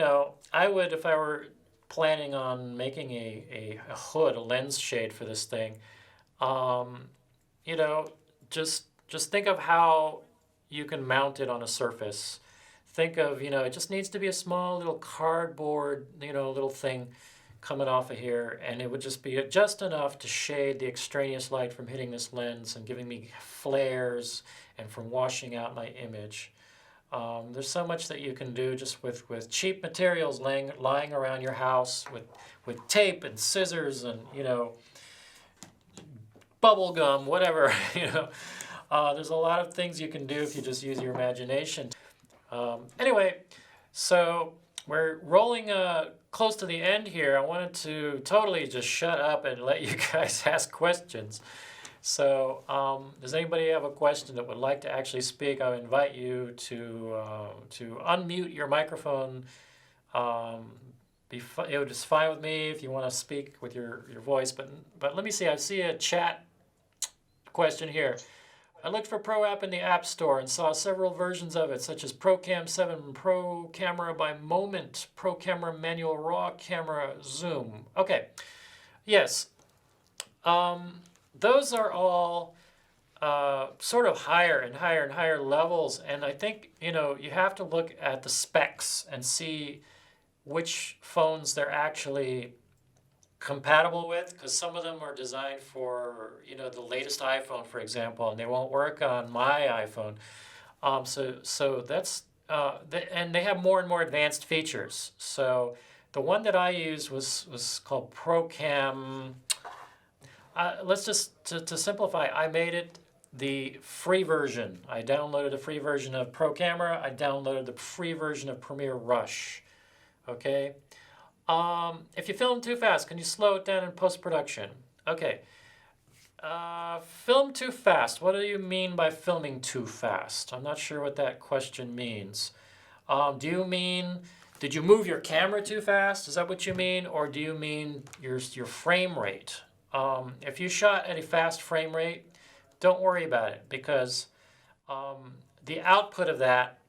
I would, if I were planning on making a hood, a lens shade for this thing, just think of how you can mount it on a surface. Think of, it just needs to be a small little cardboard, little thing, coming off of here, and it would just be just enough to shade the extraneous light from hitting this lens and giving me flares and from washing out my image. There's so much that you can do just with cheap materials lying around your house with tape and scissors and, bubble gum, whatever, There's a lot of things you can do if you just use your imagination. Anyway, so we're rolling close to the end here. I wanted to totally just shut up and let you guys ask questions. So does anybody have a question that would like to actually speak? I invite you to unmute your microphone. It was fine with me if you want to speak with your voice, but let me see. I see a chat question here. I looked for Pro App in the App Store and saw several versions of it, such as ProCam 7, Pro Camera by Moment, Pro Camera Manual Raw Camera Zoom. Okay, yes. Those are all sort of higher and higher and higher levels, and I think, you have to look at the specs and see which phones they're actually compatible with, because some of them are designed for, the latest iPhone, for example, and they won't work on my iPhone. So that's, and they have more and more advanced features. So the one that I used was called ProCam. Let's just, to simplify, I made it the free version. I downloaded the free version of Pro Camera. I downloaded the free version of Premiere Rush. Okay. If you film too fast, can you slow it down in post-production? Okay. Film too fast. What do you mean by filming too fast? I'm not sure what that question means. Do you mean, did you move your camera too fast? Is that what you mean? Or do you mean your frame rate? If you shot at a fast frame rate, don't worry about it, because the output of that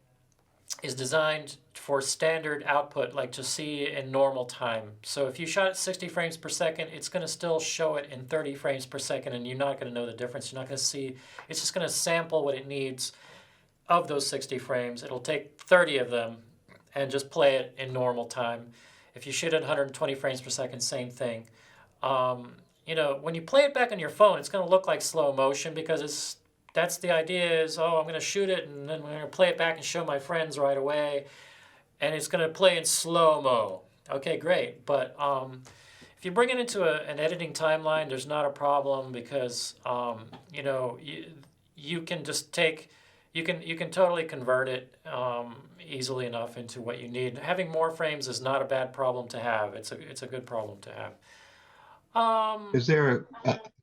is designed for standard output, like to see in normal time. So if you shot at 60 frames per second, it's going to still show it in 30 frames per second, and you're not going to know the difference. You're not going to see, it's just going to sample what it needs of those 60 frames. It'll take 30 of them and just play it in normal time. If you shoot at 120 frames per second, same thing. When you play it back on your phone, it's going to look like slow motion, because that's the idea is, I'm going to shoot it and then I'm going to play it back and show my friends right away, and it's going to play in slow-mo. Okay, great. But if you bring it into an editing timeline, there's not a problem, because you can just you can totally convert it easily enough into what you need. Having more frames is not a bad problem to have. It's a good problem to have. Is there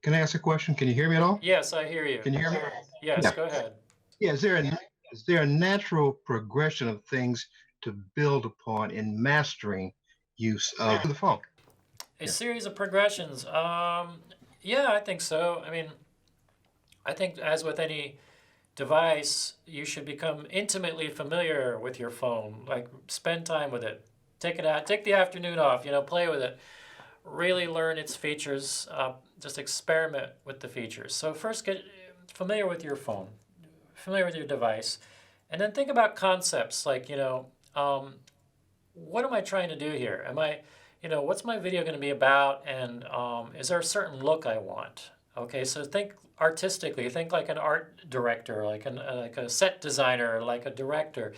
can I ask a question? Can you hear me at all? Yes, I hear you. Can you hear me? Yes, Yeah. go ahead. Yeah, is there a natural progression of things to build upon in mastering use of the phone? A series of progressions. Yeah, I think so. I mean, I think as with any device, you should become intimately familiar with your phone. Like, spend time with it. Take it out. Take the afternoon off. Play with it. Really learn its features. Just experiment with the features. So first, get familiar with your phone, familiar with your device, and then think about concepts like, what am I trying to do here? What's my video going to be about, and is there a certain look I want? Okay, so think artistically. Think like an art director, like a set designer, like a director.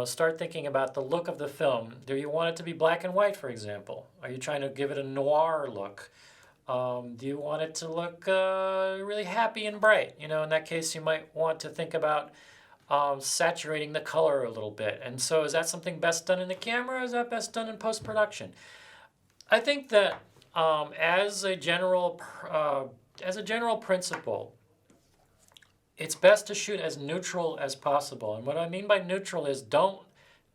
Start thinking about the look of the film. Do you want it to be black and white, for example? Are you trying to give it a noir look? Do you want it to look really happy and bright? In that case, you might want to think about saturating the color a little bit. And so is that something best done in the camera, or is that best done in post-production? I think that as a general principle, it's best to shoot as neutral as possible. And what I mean by neutral is, don't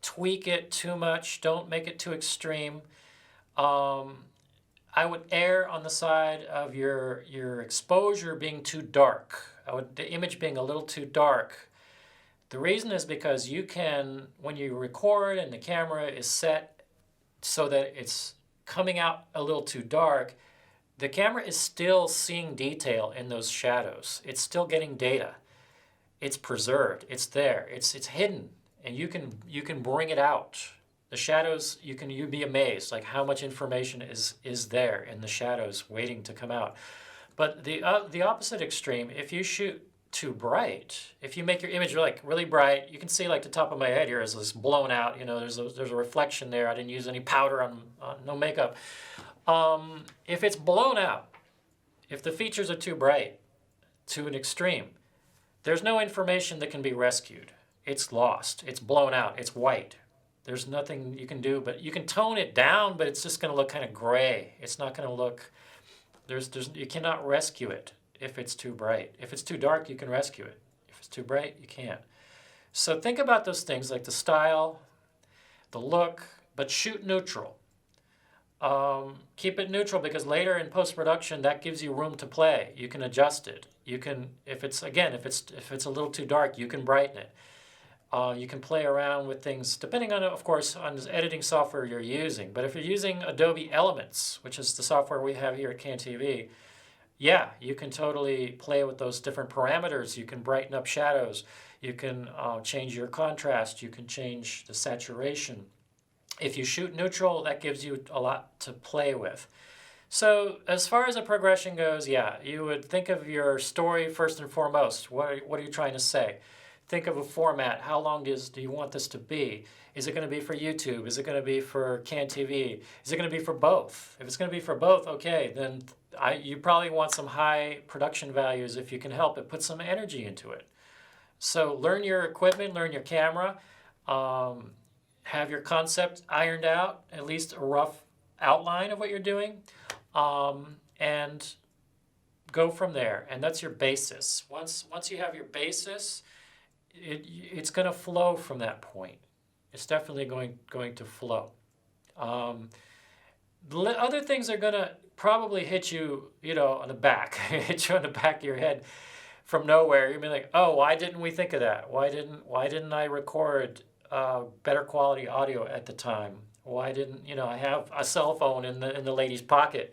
tweak it too much. Don't make it too extreme. I would err on the side of your exposure being too dark. The image being a little too dark. The reason is because you can, when you record and the camera is set so that it's coming out a little too dark, the camera is still seeing detail in those shadows. It's still getting data. It's preserved. It's there. It's hidden, and you can bring it out. The shadows, you'd be amazed like how much information is there in the shadows waiting to come out. But the opposite extreme, if you shoot too bright, if you make your image like really bright, you can see like the top of my head here is this blown out. There's a reflection there. I didn't use any powder on no makeup. If it's blown out, if the features are too bright to an extreme, there's no information that can be rescued. It's lost. It's blown out. It's white. There's nothing you can do, but you can tone it down, but it's just going to look kind of gray. It's not going to look, you cannot rescue it if it's too bright. If it's too dark, you can rescue it. If it's too bright, you can't. So think about those things like the style, the look, but shoot neutral. Keep it neutral because later in post-production that gives you room to play. You can adjust it. You can, if it's a little too dark, you can brighten it. You can play around with things depending on, of course, on the editing software you're using. But if you're using Adobe Elements, which is the software we have here at CanTV, yeah, you can totally play with those different parameters. You can brighten up shadows. You can change your contrast. You can change the saturation. If you shoot neutral, that gives you a lot to play with. So as far as the progression goes, yeah, you would think of your story first and foremost. What are you trying to say? Think of a format. How long do you want this to be? Is it going to be for YouTube? Is it going to be for CanTV? Is it going to be for both? If it's going to be for both, okay, then you probably want some high production values if you can help it. Put some energy into it. So learn your equipment, learn your camera, have your concept ironed out, at least a rough outline of what you're doing, and go from there. And that's your basis. Once you have your basis, it's going to flow from that point. It's definitely going to flow. The other things are going to probably hit you, on the back, hit you on the back of your head from nowhere. You'll be like, oh, why didn't we think of that? Why didn't I record better quality audio at the time? Why didn't I have a cell phone in the lady's pocket,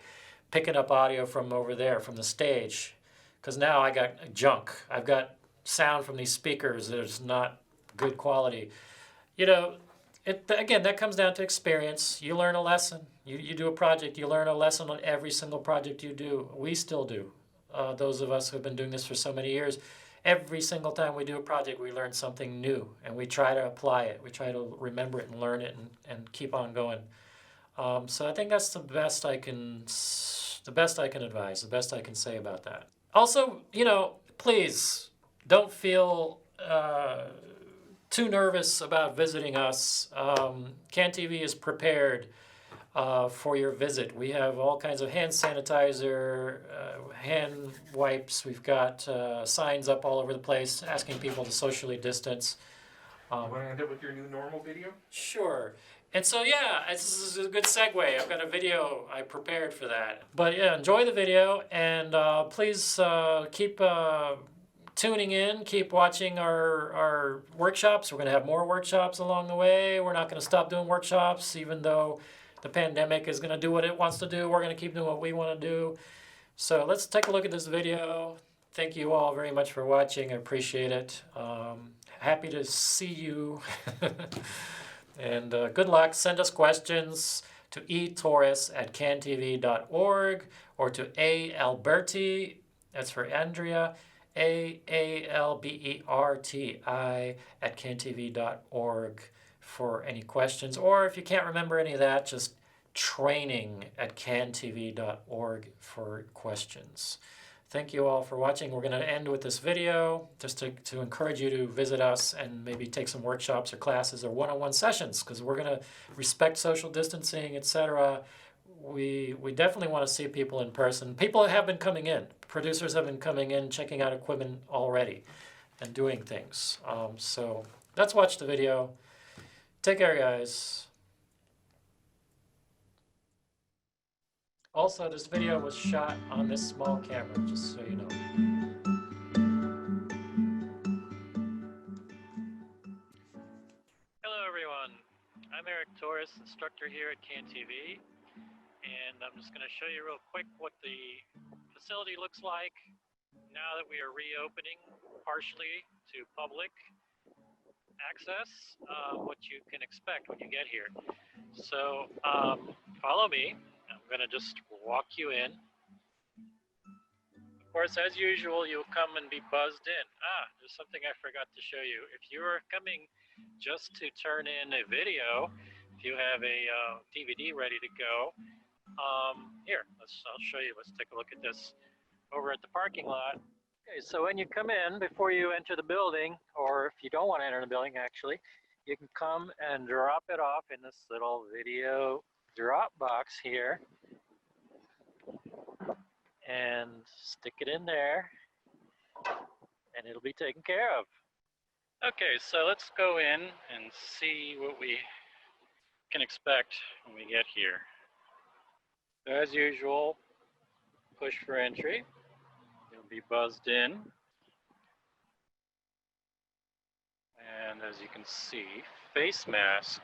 picking up audio from over there from the stage? Because now I got junk. I've got sound from these speakers that is not good quality. Again, that comes down to experience. You learn a lesson. You do a project, you learn a lesson on every single project you do. We still do. Those of us who have been doing this for so many years, every single time we do a project, we learn something new, and we try to apply it. We try to remember it and learn it and keep on going. So I think that's the best I can advise, the best I can say about that. Also, please don't feel too nervous about visiting us. CanTV is prepared for your visit. We have all kinds of hand sanitizer, hand wipes. We've got signs up all over the place asking people to socially distance. You want to end up with your new normal video? Sure. And so, yeah, this is a good segue. I've got a video I prepared for that. But yeah, enjoy the video, and please keep tuning in, keep watching our workshops. We're going to have more workshops along the way. We're not going to stop doing workshops, even though the pandemic is going to do what it wants to do. We're going to keep doing what we want to do. So let's take a look at this video. Thank you all very much for watching. I appreciate it. Happy to see you. And good luck. Send us questions to etorres@cantv.org or to aalberti, that's for Andrea, aalberti@cantv.org for any questions. Or if you can't remember any of that, just training@cantv.org for questions. Thank you all for watching. We're going to end with this video just to encourage you to visit us and maybe take some workshops or classes or one-on-one sessions, because we're going to respect social distancing, etc. We definitely want to see people in person. People have been coming in. Producers have been coming in, checking out equipment already and doing things. So let's watch the video. Take care, guys. Also, this video was shot on this small camera, just so you know. Hello, everyone. I'm Eric Torres, instructor here at CanTV, and I'm just going to show you real quick what the facility looks like now that we are reopening partially to public access what you can expect when you get here. So follow me. I'm going to just walk you in. Of course, as usual, you'll come and be buzzed in. There's something I forgot to show you. If you're coming just to turn in a video, if you have a DVD ready to go, here, I'll show you. Let's take a look at this over at the parking lot. Okay, so when you come in, before you enter the building, or if you don't want to enter the building actually, you can come and drop it off in this little video drop box here and stick it in there and it'll be taken care of. Okay, so let's go in and see what we can expect when we get here. So as usual, push for entry. You'll be buzzed in. And as you can see, face mask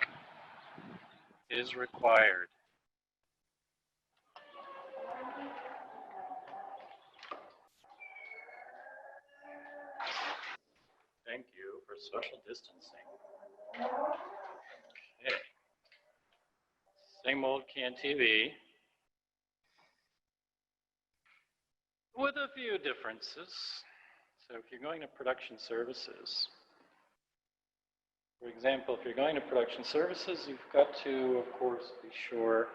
is required. Thank you for social distancing. Okay. Same old can TV with a few differences. So if you're going to production services, for example, if you're going to production services, you've got to, of course, be sure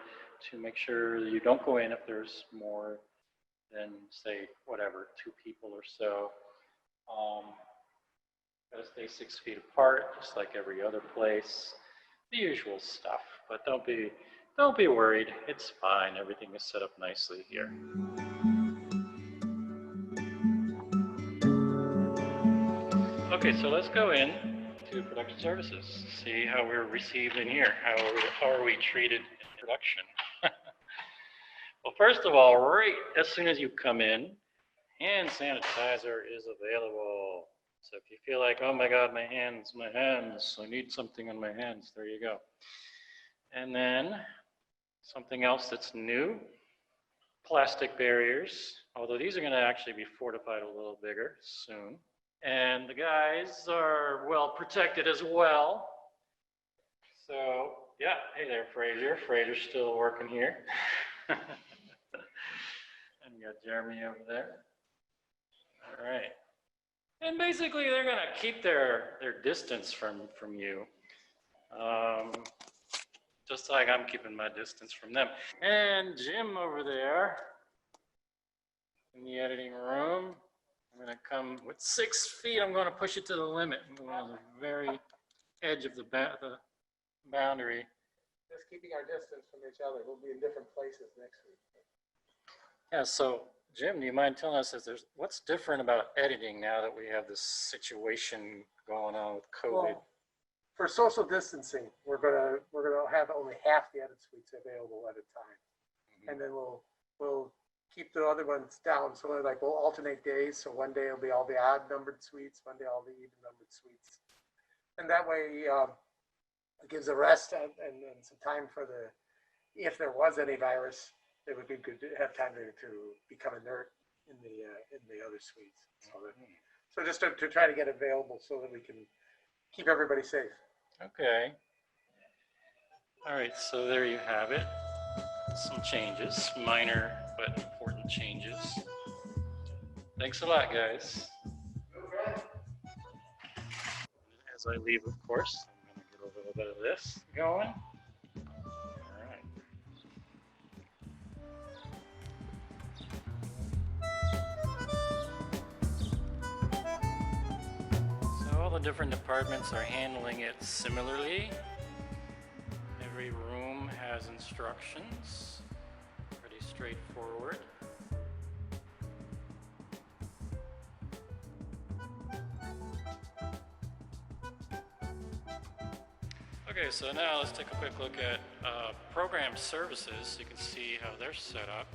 to make sure you don't go in if there's more than, say, whatever, 2 people or so. Got to stay 6 feet apart, just like every other place. The usual stuff, but don't be worried. It's fine. Everything is set up nicely here. Okay, so let's go in to production services. See how we're received in here. How are we treated in production? Well, first of all, right as soon as you come in, hand sanitizer is available. So if you feel like, oh my God, my hands, I need something on my hands, there you go. And then something else that's new, plastic barriers, although these are going to actually be fortified a little bigger soon. And the guys are well protected as well. So, yeah, hey there, Fraser. Fraser's still working here. And you got Jeremy over there. All right. And basically, they're going to keep their distance from you. Just like I'm keeping my distance from them. And Jim over there in the editing room. I'm going to come with 6 feet. I'm going to push it to the limit. I'm going to the very edge of the boundary. Just keeping our distance from each other. We'll be in different places next week. Yeah, so Jim, do you mind telling us what's different about editing now that we have this situation going on with COVID? Well, for social distancing, we're gonna have only half the edit suites available at a time, and then we'll keep the other ones down. So like we'll alternate days. So one day it'll be all the odd numbered suites, one day all the even numbered suites, and that way it gives a rest and some time for if there was any virus, it would be good to have time to become inert in the other suites. So just to try to get available so that we can keep everybody safe. Okay. All right, so there you have it. Some changes, minor but important changes. Thanks a lot, guys. As I leave, of course, I'm going to get a little bit of this going. All right. So all the different departments are handling it similarly. Every room has instructions, pretty straightforward. Okay, so now let's take a quick look at program services. You can see how they're set up.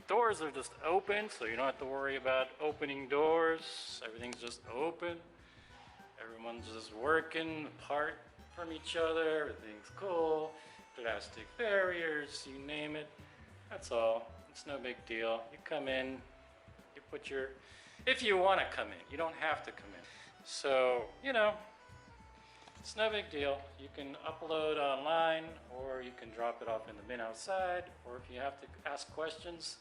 Doors are just open, so you don't have to worry about opening doors. Everything's just open. Everyone's just working apart from each other. Everything's cool. Plastic barriers, you name it. That's all. It's no big deal. You come in, you put if you want to come in, you don't have to come in. So, It's no big deal. You can upload online, or you can drop it off in the bin outside, or if you have to ask questions,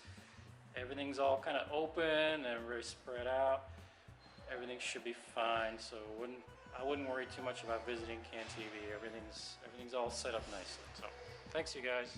everything's all kind of open and very spread out. Everything should be fine, so I wouldn't worry too much about visiting CAN TV. Everything's all set up nicely. So, thanks you guys.